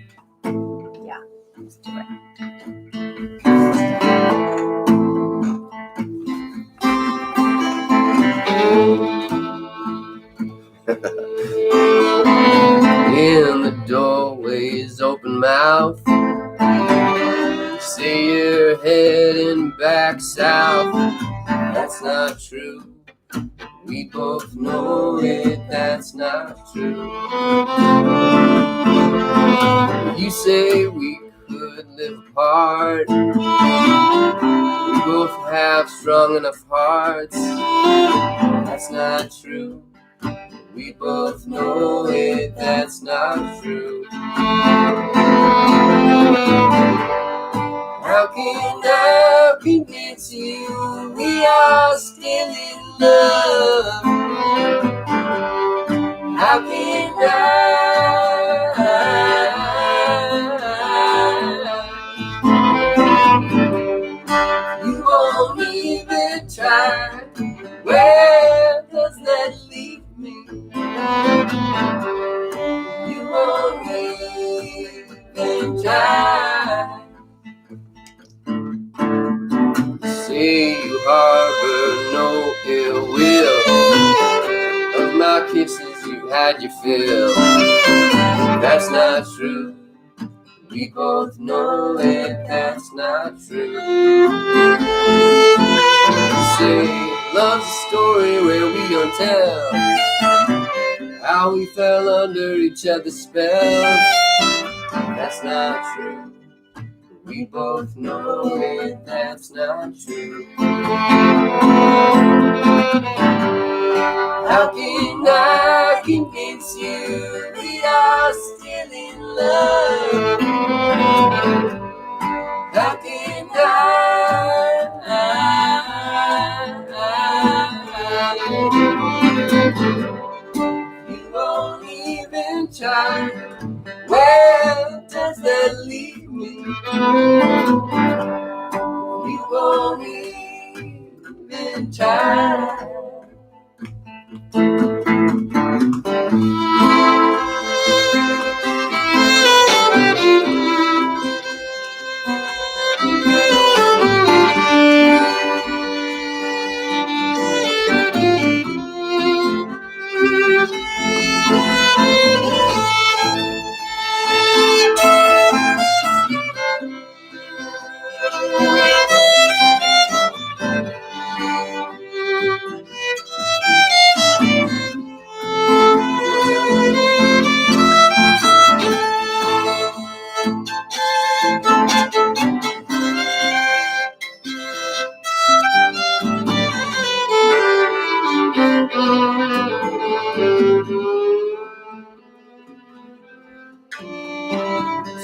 Let's do it. In the doorways, open mouth. Say you're heading back south. That's not true. We both know it. That's not true. You say we could live apart. We both have strong enough hearts. That's not true. We both know it, that's not true. How can I convince you we are still in love? How can you won't even try. Where does that leave me? You won't even try. Say you harbor no ill will. Of my kisses you've had your fill. That's not true. We both know it, that's not true. Say love's a story where we don't tell how we fell under each other's spells. That's not true. We both know it, that's not true. How can I convince you we are still in love? How can you won't even try. Where does that leave me? You won't even try.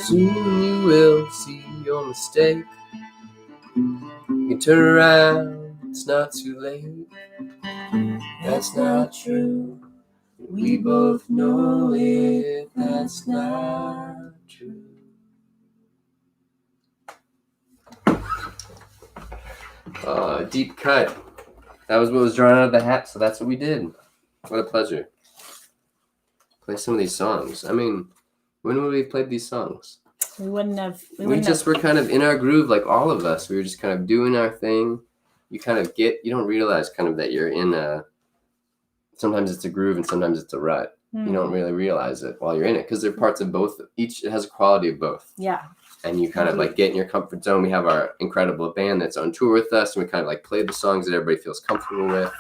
Soon you will see your mistake. You turn around, it's not too late. That's not true. We both know it, that's not true. Deep cut. That was what was drawn out of the hat, so that's what we did. What a pleasure. Play some of these songs. I mean, when would we have played these songs? We wouldn't have. We just were kind of in our groove, like all of us. We were just kind of doing our thing. You kind of you don't realize kind of that you're in sometimes it's a groove and sometimes it's a rut. You don't really realize it while you're in it because they're parts of both. Each, it has a quality of both. Yeah. And you kind of like get in your comfort zone. We have our incredible band that's on tour with us, and we kind of like play the songs that everybody feels comfortable with.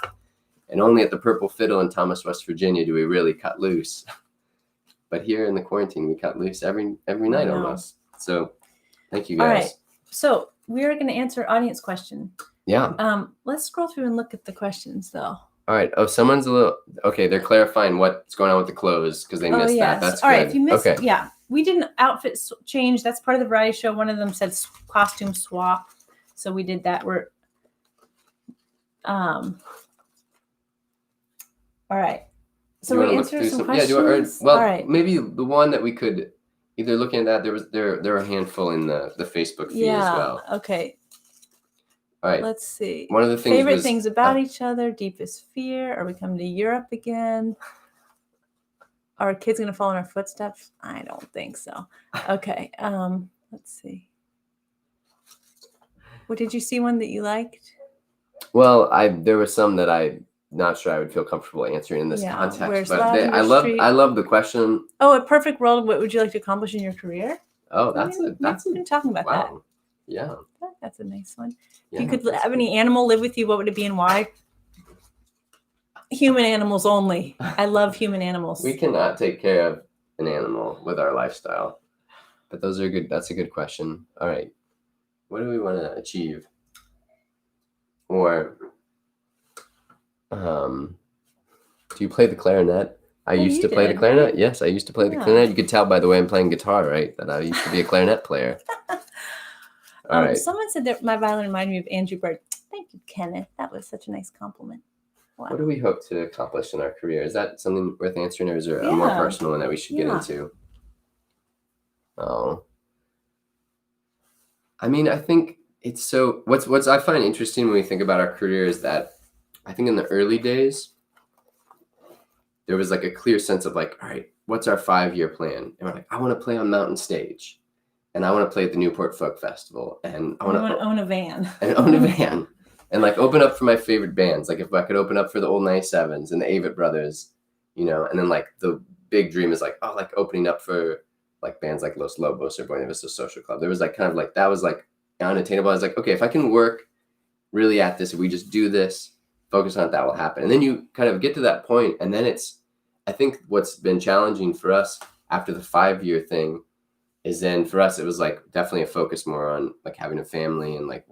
And only at the Purple Fiddle in Thomas, West Virginia, do we really cut loose. But here in the quarantine, we cut loose every night almost. So, thank you guys. All right. So we are going to answer audience question. Yeah. Let's scroll through and look at the questions, though. All right. Oh, someone's a little okay. They're clarifying what's going on with the clothes because they missed that. That's all good. right. If you missed, okay. Yeah, we did an outfit change. That's part of the variety show. One of them said costume swap, so we did that. We're all right. So we answer some questions. Well, all right. Maybe the one that we could either look at that there were a handful in the Facebook feed as well. Okay. All right. Let's see. One of the things Favorite was, things about each other, deepest fear. Are we coming to Europe again? Are our kids going to follow in our footsteps? I don't think so. Okay. Let's see. What did you see one that you liked? Well, there were some that I'm not sure I would feel comfortable answering in this Yeah, context, where's but Lavender Street? I love the question. Oh, a perfect world. What would you like to accomplish in your career? Oh, We've been talking about that. wow. Yeah. That's a nice one. Yeah, If you could that's have any animal live with you, what would it be and why? Human animals only. I love human animals. We cannot take care of an animal with our lifestyle. But those are good. That's a good question. All right. What do we want to achieve? Or do you play the clarinet? I Oh, used you to play the did, clarinet. right? Yes, I used to play the Yeah. clarinet. You could tell by the way I'm playing guitar, right? That I used to be a clarinet player. All right. Someone said that my violin reminded me of Andrew Bird. Thank you, Kenneth. That was such a nice compliment. Wow. What do we hope to accomplish in our career? Is that something worth answering, or is there a more Yeah. personal one that we should get Yeah. into? Oh, I mean, I think it's so. What's I find interesting when we think about our career is that I think in the early days there was like a clear sense of like, all right, what's our 5-year plan? And we're like, I want to play on Mountain Stage, and I want to play at the Newport Folk Festival, and I I want want to to own a van. and own a van and like open up for my favorite bands. Like if I could open up for the Old 97s and the Avett Brothers, you know, and then like the big dream is like, oh, like opening up for like bands like Los Lobos or Buena Vista Social Club. There was like kind of like, that was like unattainable. I was like, okay, if I can work really at this, if we just do this, focus on it, that will happen. And then you kind of get to that point, and then I think what's been challenging for us after the 5-year thing is then for us, it was like definitely a focus more on like having a family, and like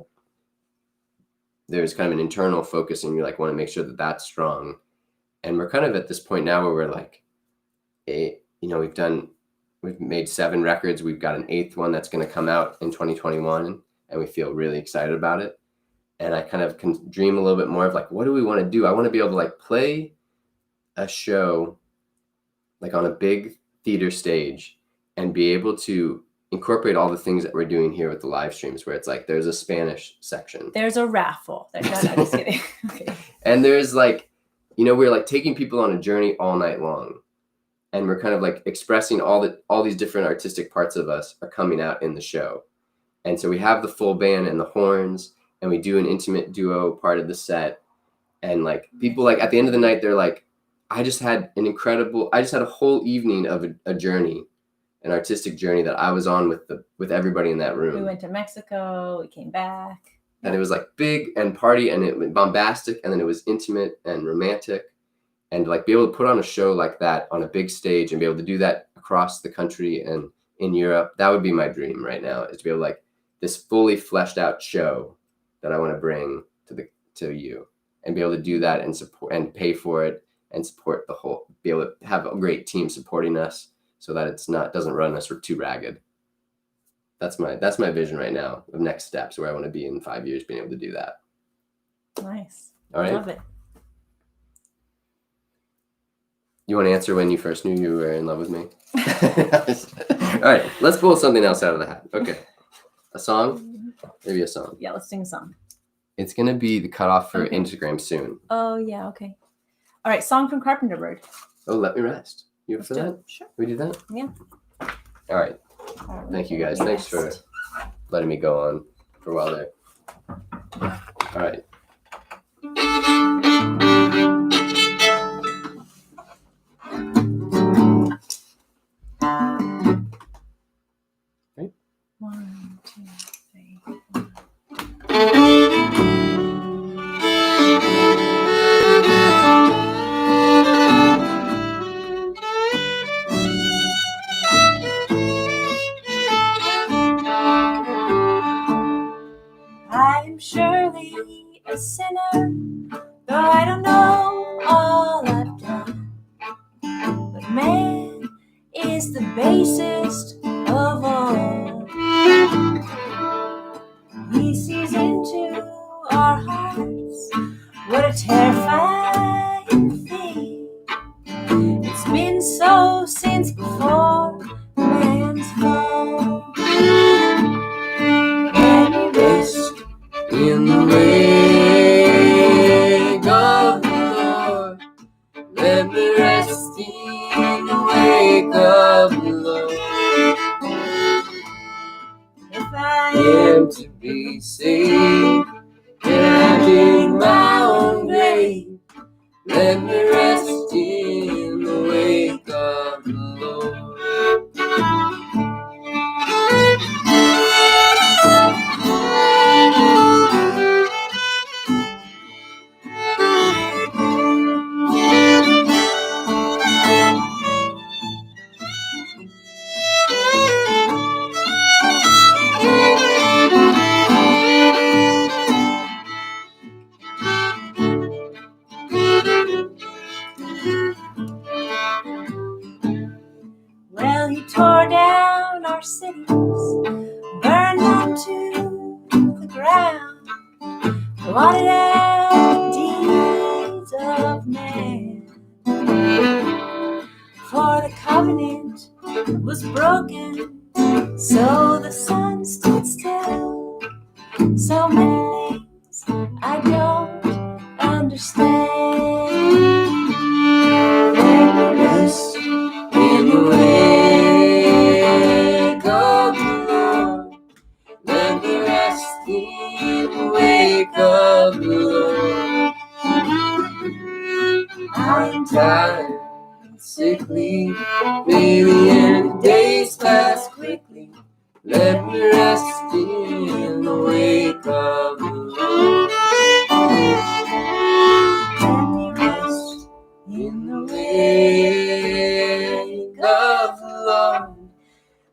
there's kind of an internal focus, and you like want to make sure that that's strong. And we're kind of at this point now where we're like, we've made 7 records. We've got an 8th one that's going to come out in 2021, and we feel really excited about it. And I kind of can dream a little bit more of like, what do we want to do? I want to be able to like play a show like on a big theater stage and be able to incorporate all the things that we're doing here with the live streams, where it's like there's a Spanish section. There's a raffle. No, just kidding. Okay. And there's like, we're like taking people on a journey all night long. And we're kind of like expressing all these different artistic parts of us are coming out in the show. And so we have the full band and the horns, and we do an intimate duo part of the set. And like people like at the end of the night, they're like, I just had a whole evening of a journey, an artistic journey that I was on with everybody in that room. We went to Mexico. We came back. And it was like big and party, and it was bombastic, and then it was intimate and romantic. And like be able to put on a show like that on a big stage and be able to do that across the country and in Europe, that would be my dream right now, is to be able to like this fully fleshed out show that I want to bring to you, and be able to do that and support and pay for it and support be able to have a great team supporting us so that doesn't run us too ragged. That's my vision right now of next steps, where I want to be in 5 years, being able to do that. Nice. All right. Love it. You want to answer when you first knew you were in love with me? All right, let's pull something else out of the hat. Okay. A song? Maybe a song. Yeah, let's sing a song. It's going to be the cutoff for Okay. Instagram soon. Oh, yeah, okay. All right, song from Carpenter Bird. Oh, Let Me Rest. You up Let's for do that? it. Sure. We do that? Yeah. All right. Thank you guys. Thanks for letting me go on for a while there. All right. One, two, three. I'm surely a sinner, though I don't know all I've done. But man is the basest of all. He sees into our hearts. What a terrifying thing. It's been so since before man's fall. Let me rest In the way Let me rest in the wake of love. If I Am to be saved, and in my own grave, let me rest in the wake of the Lord. Well, he tore down our cities, burned them to the ground, blotted out the deeds of man. For the covenant was broken, so the sun stood still. So many things I don't understand. Let me rest In the wake of the Lord, let me rest in the wake of the Lord. I'm tired and sickly, maybe and the days pass quickly. Let me rest in the wake of the Lord. Let me rest in the wake of the Lord.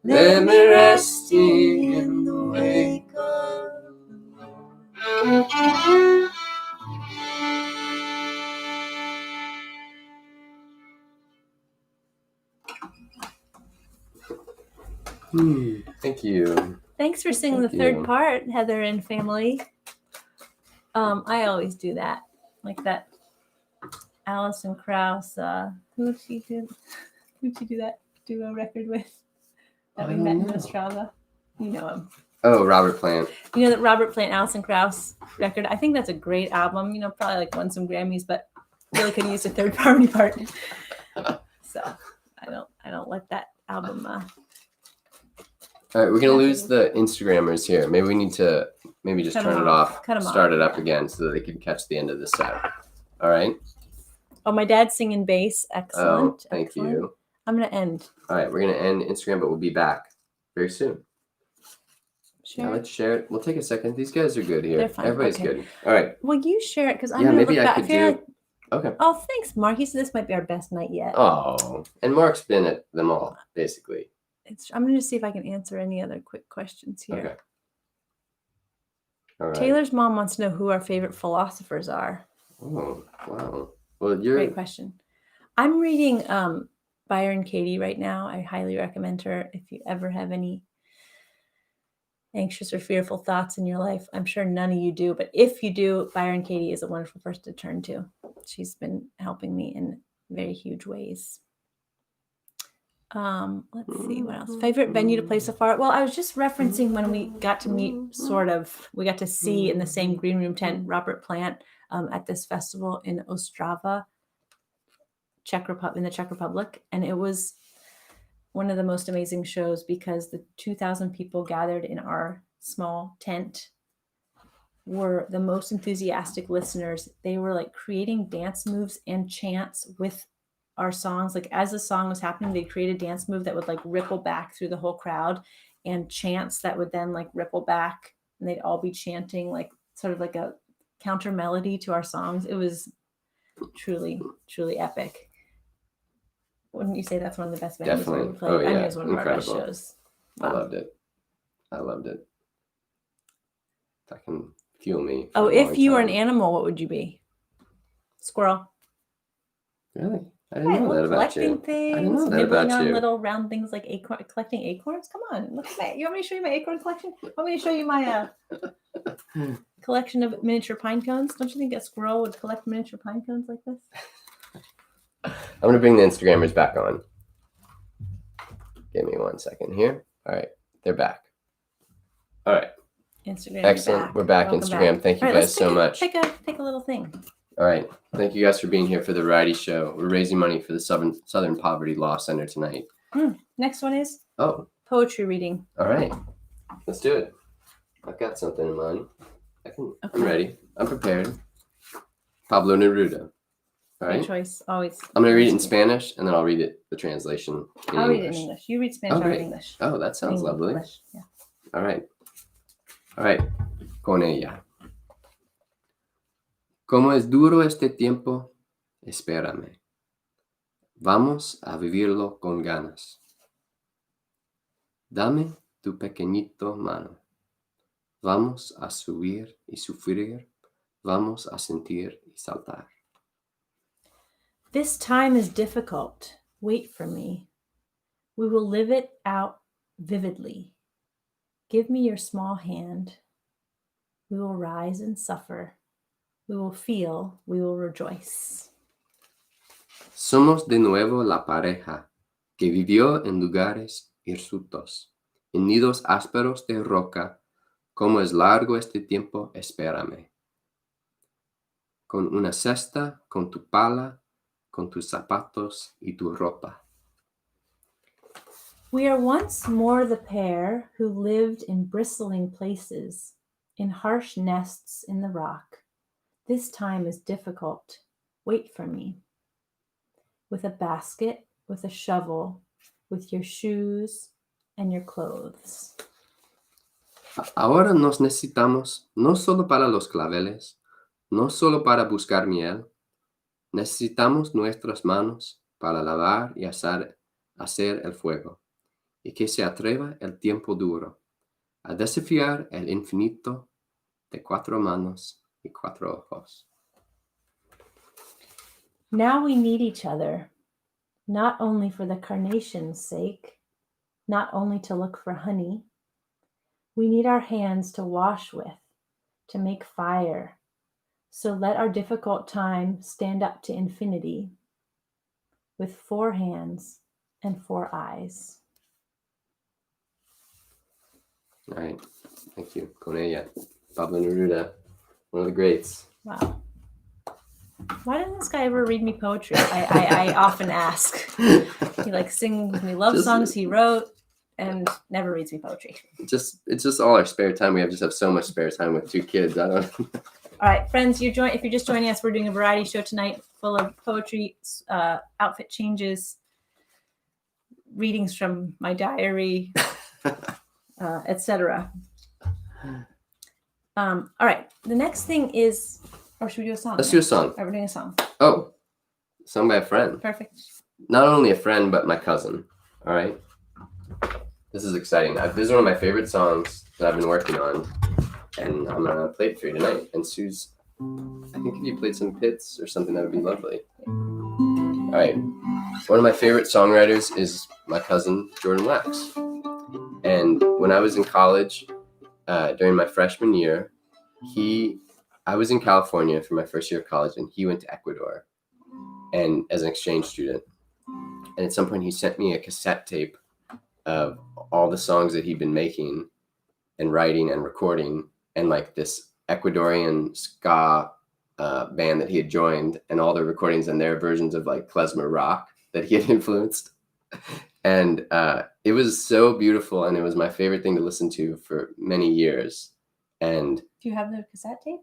Let me rest in the wake of the Lord. Thank you. Thanks for singing the Thank third you. part, Heather and family. I always do that, like that. Alison Krauss. Who'd she do that duo record with? That I we don't met in know. Ostrava. You know him. Oh, Robert Plant. You know that Robert Plant, Alison Krauss record. I think that's a great album. You know, probably like won some Grammys, but really could use a third party part. So I don't let that album. All right, we're gonna lose the Instagrammers here. Maybe we need to just Cut turn 'em it off. off, Cut 'em start off, it up yeah. again so that they can catch the end of the set. All right. Oh, my dad's singing bass. Excellent. Oh, thank Excellent. you. I'm gonna end. All right, we're gonna end Instagram, but we'll be back very soon. Share. Yeah, let's share it. We'll take a second. These guys are good here. They're fine, Everybody's okay. good. All right. Well, you share it because I'm Yeah, gonna maybe look I back. could feel do. like- Okay. Oh, thanks, Mark. He said this might be our best night yet. Oh, and Mark's been at them all basically. I'm gonna see if I can answer any other quick questions here. Okay. All right. Taylor's mom wants to know who our favorite philosophers are. Oh, wow. Well, you're. Great question. I'm reading Byron Katie right now. I highly recommend her if you ever have any anxious or fearful thoughts in your life. I'm sure none of you do, but if you do, Byron Katie is a wonderful person to turn to. She's been helping me in very huge ways. Let's see what else. Favorite venue to play so far? Well, I was just referencing when we got to meet, we got to see in the same green room tent Robert Plant at this festival in Ostrava, in the Czech Republic, and it was one of the most amazing shows because the 2,000 people gathered in our small tent were the most enthusiastic listeners. They were like creating dance moves and chants with our songs. Like as the song was happening, they created a dance move that would like ripple back through the whole crowd, and chants that would then like ripple back, and they'd all be chanting like sort of like a counter melody to our songs. It was truly, truly epic. Wouldn't you say that's one of the best venues Definitely. we've played? Oh, I mean, yeah. it was one of our best Incredible. shows. I Wow. loved it. I loved it. That can fuel me. Oh, for a if long you were an time. animal, what would you be? Squirrel. Really? I didn't Right, know look, that about collecting you. things, I didn't know that nibbling about on you. little round things like collecting acorns. Come on, look at that. You want me to show you my acorn collection? Want me to show you my collection of miniature pine cones? Don't you think a squirrel would collect miniature pine cones like this? I'm gonna bring the Instagrammers back on. Give me 1 second here. All right, they're back. All right, Instagram. excellent. Back. We're back. Welcome Instagram. back. Thank you All right, guys so much. Take a little thing. All right. Thank you guys for being here for the variety show. We're raising money for the Southern Poverty Law Center tonight. Next one is Oh, poetry reading. all right. Let's do it. I've got something in mind. I'm ready. I'm prepared. Pablo Neruda. All Good right. choice. Always. I'm going to read it in Spanish, and then I'll read it, the translation in I'll read English. it in English. You read Spanish, Oh, I'll read great. English. Oh, that sounds lovely. English, yeah. All right. All right. Con ella. Como es duro este tiempo, espérame. Vamos a vivirlo con ganas. Dame tu pequeñito mano. Vamos a subir y sufrir. Vamos a sentir y saltar. This time is difficult. Wait for me. We will live it out vividly. Give me your small hand. We will rise and suffer. We will feel. We will rejoice. Somos de nuevo la pareja que vivió en lugares hirsutos, en nidos ásperos de roca. Como es largo este tiempo, espérame. Con una cesta, con tu pala, con tus zapatos y tu ropa. We are once more the pair who lived in bristling places, in harsh nests in the rock. This time is difficult. Wait for me. With a basket, with a shovel, with your shoes and your clothes. Ahora nos necesitamos no solo para los claveles, no solo para buscar miel. Necesitamos nuestras manos para lavar y hacer el fuego, y que se atreva el tiempo duro a desafiar el infinito de 4 manos y 4 ojos. Now we need each other, not only for the carnation's sake, not only to look for honey. We need our hands to wash with, to make fire. So let our difficult time stand up to infinity with 4 hands and 4 eyes. All right. Thank you. Con ella. Pablo Neruda, one of the greats. Wow. Why doesn't this guy ever read me poetry? I often ask. He sings me love songs he wrote and never reads me poetry. It's just all our spare time. We have so much spare time with 2 kids. I don't All right, friends, if you're just joining us, we're doing a variety show tonight full of poetry, outfit changes, readings from my diary, etc. All right, the next thing is, or should we do a song? Let's do a song. All right, we're doing a song. Oh, sung by a friend. Perfect. Not only a friend, but my cousin. All right. This is exciting. This is one of my favorite songs that I've been working on, and I'm gonna play it for you tonight. And Sue's, I think if you played some pits or something, that would be lovely. All right. One of my favorite songwriters is my cousin Jordan Wax. And when I was in college, during my freshman year, I was in California for my first year of college, and he went to Ecuador, and as an exchange student. And at some point, he sent me a cassette tape of all the songs that he'd been making and writing and recording, and this Ecuadorian ska band that he had joined, and all the recordings and their versions of klezmer rock that he had influenced. And it was so beautiful, and it was my favorite thing to listen to for many years. And Do you have the cassette tape?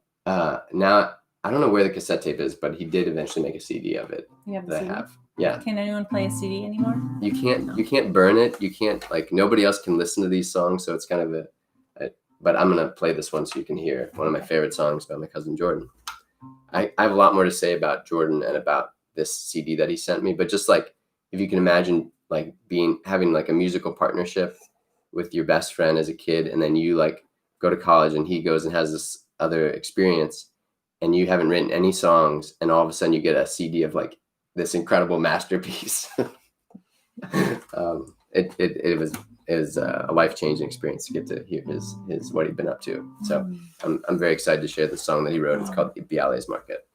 now I don't know where the cassette tape is, but he did eventually make a CD of it You have the that CD? I have. Yeah. Can anyone play a CD anymore? You can't burn it. You can't nobody else can listen to these songs. So it's kind of but I'm going to play this one so you can hear one of my favorite songs by my cousin Jordan. I have a lot more to say about Jordan and about this CD that he sent me, but just if you can imagine having a musical partnership with your best friend as a kid, and then you go to college and he goes and has this other experience, and you haven't written any songs, and all of a sudden you get a CD of this incredible masterpiece. It was a life-changing experience to get to hear his what he'd been up to. So I'm very excited to share the song that he wrote. It's called Biales Market.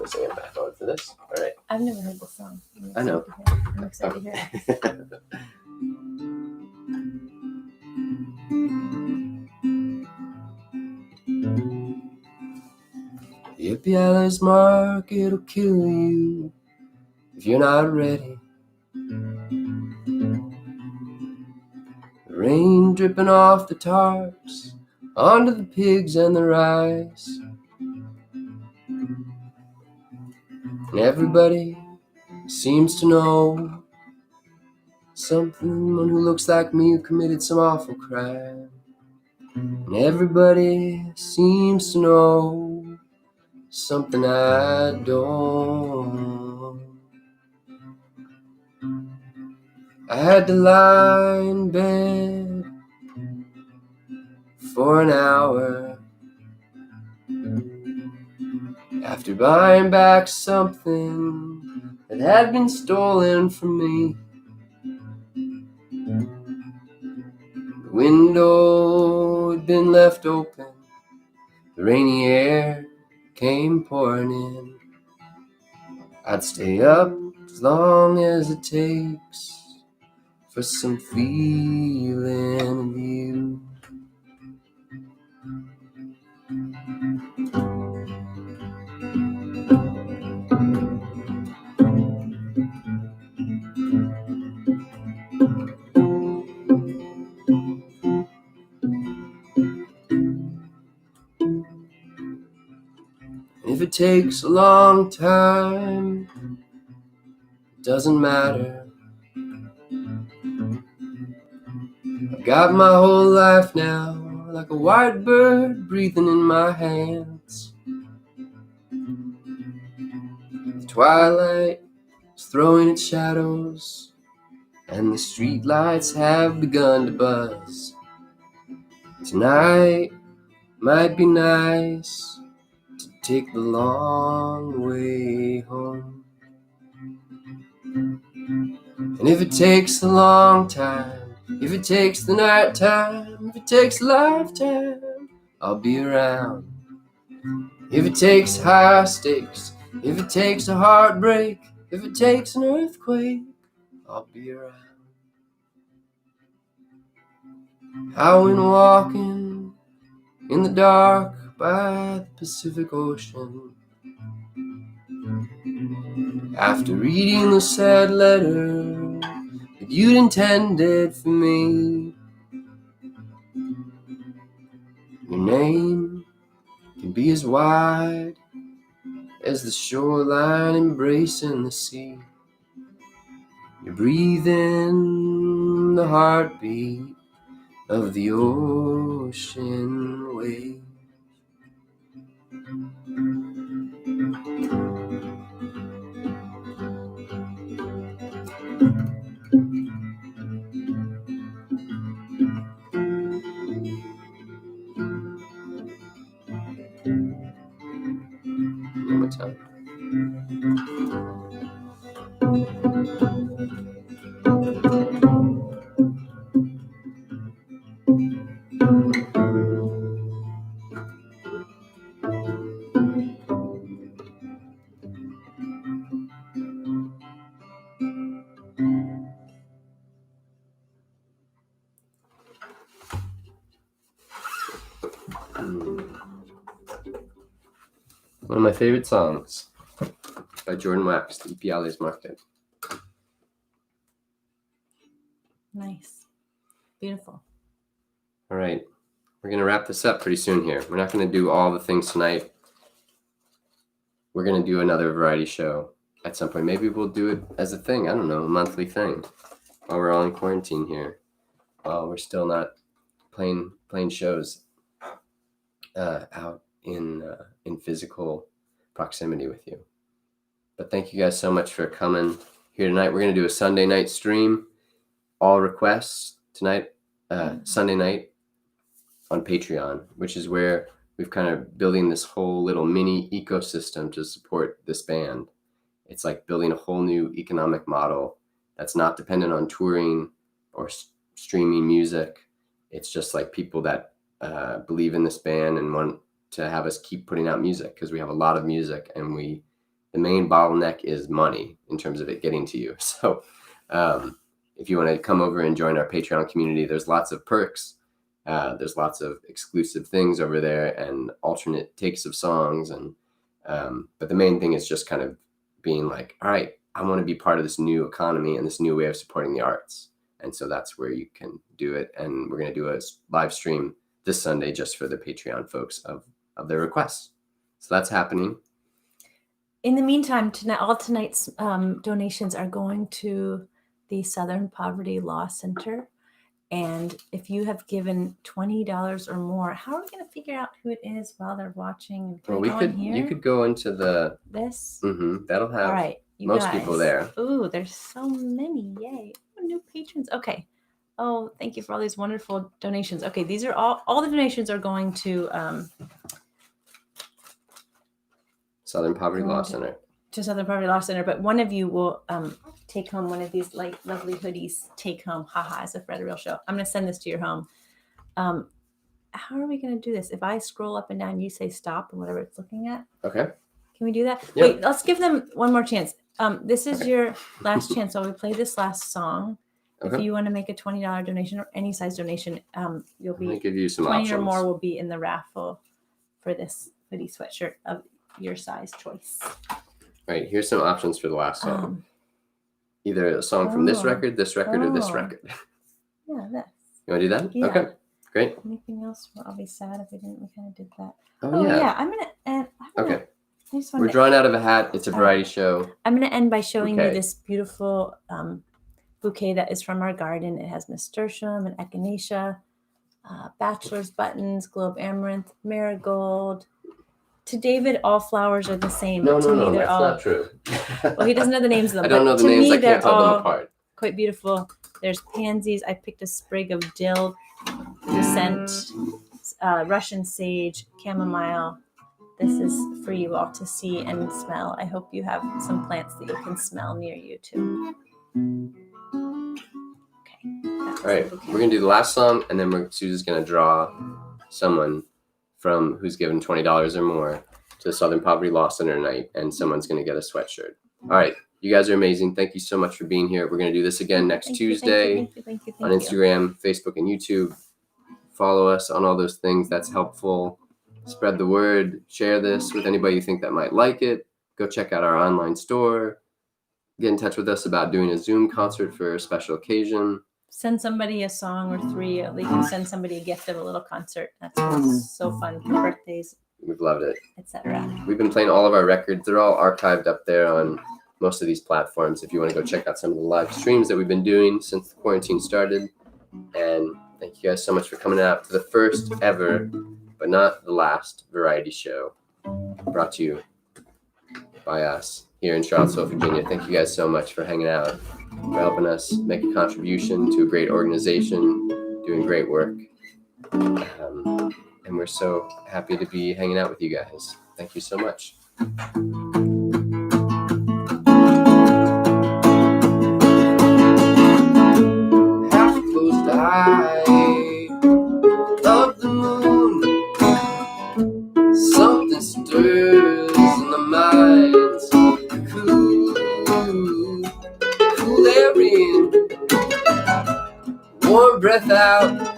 Sing it back on for this. All right. I've never heard this song. I know. I'm excited to hear it. Hippie Alice Market will kill you if you're not ready. Rain dripping off the tarps onto the pigs and the rice. And everybody seems to know someone who looks like me who committed some awful crime. And everybody seems to know something I don't. I had to lie in bed for an hour after buying back something that had been stolen from me. The window had been left open, the rainy air came pouring in. I'd stay up as long as it takes for some feeling of you. If it takes a long time, it doesn't matter. I've got my whole life now, like a white bird breathing in my hands. The twilight is throwing its shadows, and the street lights have begun to buzz. Tonight might be nice to take the long way home. And if it takes a long time, if it takes the night time, if it takes a lifetime, I'll be around. If it takes high stakes, if it takes a heartbreak, if it takes an earthquake, I'll be around. I went walking in the dark by the Pacific Ocean after reading the sad letter that you'd intended for me. Your name can be as wide as the shoreline embracing the sea. You're breathing the heartbeat of the ocean wave. One more time. One of my favorite songs by Jordan Wax, the Hippie Alice Market. Nice. Beautiful. All right, we're going to wrap this up pretty soon here. We're not going to do all the things tonight. We're going to do another variety show at some point. Maybe we'll do it as a thing. I don't know, a monthly thing while we're all in quarantine here. While we're still not playing shows out in physical proximity with you. But thank you guys so much for coming here tonight. We're going to do a Sunday night stream. All requests tonight, Sunday night on Patreon, which is where we've kind of building this whole little mini ecosystem to support this band. It's like building a whole new economic model that's not dependent on touring or streaming music. It's just like people that believe in this band and want to have us keep putting out music, because we have a lot of music, and the main bottleneck is money in terms of it getting to you. So if you want to come over and join our Patreon community, there's lots of perks. There's lots of exclusive things over there and alternate takes of songs and But the main thing is just kind of being like, all right, I want to be part of this new economy and this new way of supporting the arts. And so that's where you can do it. And we're going to do a live stream this Sunday just for the Patreon folks of their requests. So that's happening. In the meantime, tonight, all tonight's donations are going to the Southern Poverty Law Center. And if you have given $20 or more, how are we going to figure out who it is while they're watching? Can Well, I go in here? you could go into the, This. that'll have All right, you most guys. people there. Ooh, there's so many! Yay! Oh, new patrons. Okay. Oh, thank you for all these wonderful donations. Okay, these are all the donations are going to Southern Poverty Law Center. Southern Poverty Law Center. But one of you will take home one of these lovely hoodies. Take home, haha! As if we're at a real show. I'm going to send this to your home. How are we going to do this? If I scroll up and down, you say stop and whatever it's looking at. Okay. Can we do that? Yeah. Wait, let's give them one more chance. This is your last chance. So we play this last song. Okay. If you want to make a $20 donation or any size donation, you'll Let me be give you some 20 options. or more will be in the raffle for this hoodie sweatshirt of your size choice. All right, here's some options for the last song. Um, Either a song from this oh, record, or this oh. record. yeah, this. You want to do that? Yeah. Okay, great. Anything else? Well, I'll be sad if we didn't. We kind of did that. Oh, yeah. I'm gonna. Okay. I just We're want to. drawing out of a hat. It's a variety show. I'm gonna end by showing you Bouquet. this beautiful bouquet that is from our garden. It has nasturtium and echinacea, bachelor's buttons, globe amaranth, marigold. To David, all flowers are the same. No, but to no, me, no, they're that's all, not true. Well, he doesn't know the names of them. I don't but know the to names. me, I they're can't tell all them apart. quite beautiful. There's pansies. I picked a sprig of dill, scent, Russian sage, chamomile. This is for you all to see and smell. I hope you have some plants that you can smell near you too. Okay. All right, we're gonna do the last song, and then Susie's gonna draw someone from who's given $20 or more to the Southern Poverty Law Center tonight, and someone's gonna get a sweatshirt. All right, you guys are amazing. Thank you so much for being here. We're gonna do this again next Tuesday Thank you. on Instagram, Facebook, and YouTube. Follow us on all those things. That's helpful. Spread the word. Share this with anybody you think that might like it. Go check out our online store. Get in touch with us about doing a Zoom concert for a special occasion. Send somebody a song or three. Or you can send somebody a gift of a little concert. That's so fun for birthdays, We've loved it. etc. We've been playing all of our records. They're all archived up there on most of these platforms if you want to go check out some of the live streams that we've been doing since the quarantine started. And thank you guys so much for coming out to the first ever, but not the last, variety show brought to you by us here in Charlottesville, Virginia. Thank you guys so much for hanging out, for helping us make a contribution to a great organization, doing great work. And we're so happy to be hanging out with you guys. Thank you so much. Half-closed eye of the moon. Something stirs in the minds. Cool air in, warm breath out.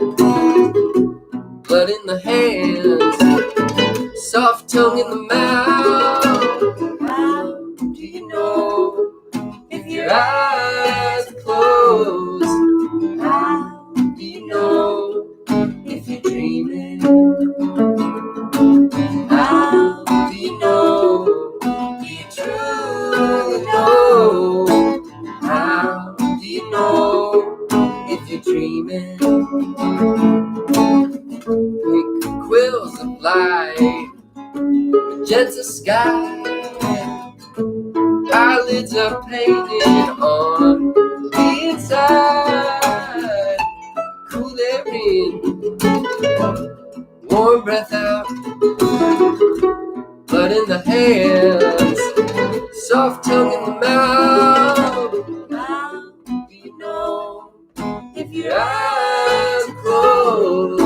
Blood in the hands, soft tongue in the mouth. How do you know if your eyes are closed? How do you know if you're dreaming? How do you know? Do you truly know? How do you know if you're dreaming? Pink quills of light, magenta sky, eyelids are painted on the inside. Cool air in, warm breath out, blood in the hands, soft tongue in the mouth. How do you know if your eyes are closed?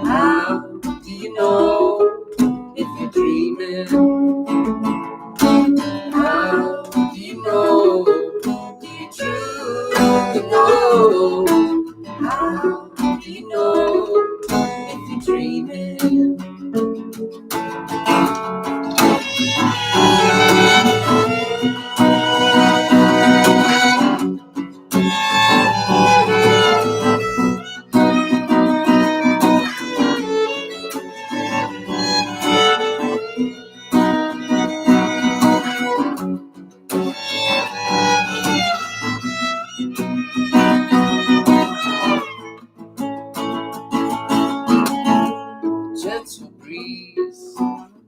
How do you know if you're dreaming? How do you know? Do you truly know? How do you know if you're dreaming? Gentle breeze,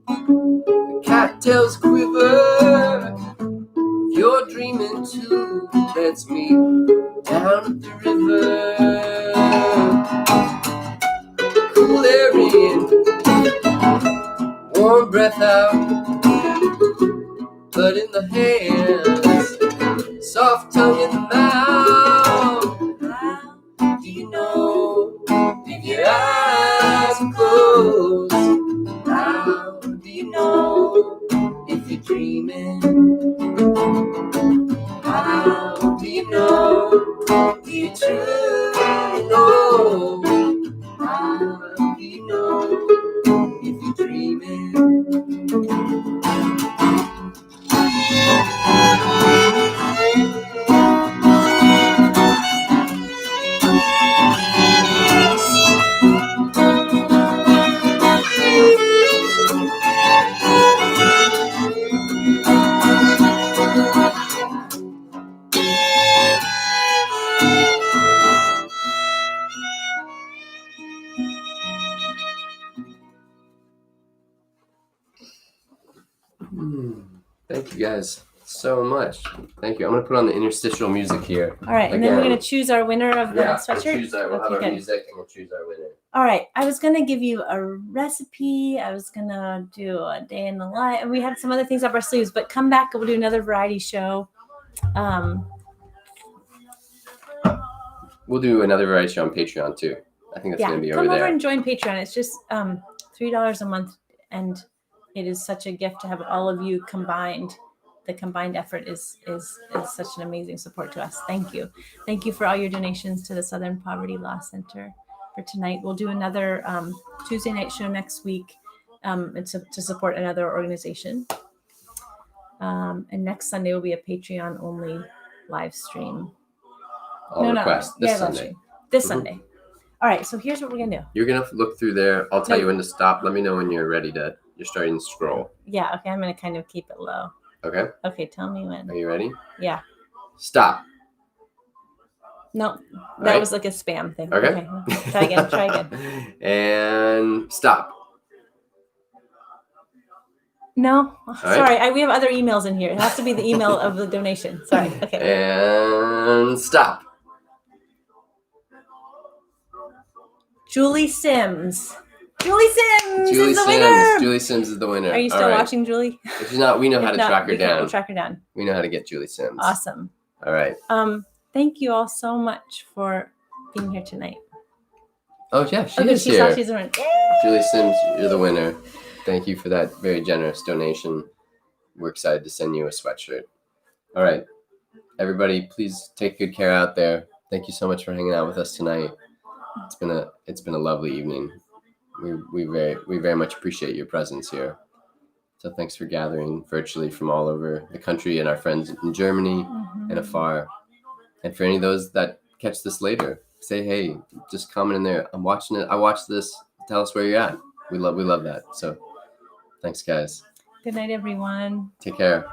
the cattails quiver. If you're dreaming too, let's meet down at the river. Cool air in, warm breath out, blood in the hands, soft tongue in the mouth. How do you know if your eyes are closed? How do you know if you're dreaming? How do you know you truly know? How do you know if you're dreaming? Thank you guys so much. Thank you. I'm gonna put on the interstitial music here. All right, and then we're Again. gonna choose our winner of the We'll sweatshirt. choose we'll have Okay, our good. music and we'll choose our winner. All right, I was gonna give you a recipe. I was gonna do a day in the life, and we had some other things up our sleeves. But come back, we'll do another variety show. We'll do another variety show on Patreon too. I think that's Yeah, gonna be come over over there. and join Patreon. It's just $3 a month, and it is such a gift to have all of you combined. The combined effort is such an amazing support to us. Thank you for all your donations to the Southern Poverty Law Center. For tonight, we'll do another Tuesday night show next week. It's to support another organization. And next Sunday will be a Patreon only live stream. I'll request this live Sunday. stream. This Mhm. Sunday. All right, so here's what we're gonna do. You're gonna look through there. I'll tell No. you when to stop. Let me know when you're ready to. You're starting to scroll. Yeah, okay, I'm gonna kind of keep it low. Okay. Okay, tell me when. Are you ready? Yeah. Stop. No, that right. was like a spam thing. Okay. Try again. And stop. No, right. sorry. We have other emails in here. It has to be the email of the donation. Sorry. Okay. And stop. Julie Sims. Julie Sims Julie is the Sims. winner. Julie Sims is the winner. Are you All still right. watching, Julie? If she's not, we know how If to not, track her we can- down. we'll track her down. We know how to get Julie Sims. Awesome. All right. Thank you all so much for being here tonight. Oh yeah, she Okay, is she here. saw she's the winner. Julie Sims, you're the winner. Thank you for that very generous donation. We're excited to send you a sweatshirt. All right, everybody, please take good care out there. Thank you so much for hanging out with us tonight. It's been a lovely evening. We very much appreciate your presence here. So thanks for gathering virtually from all over the country and our friends in Germany and afar. And for any of those that catch this later, say hey, just comment in there. I'm watching it. I watched this. Tell us where you're at. We love that. So thanks, guys. Good night, everyone. Take care.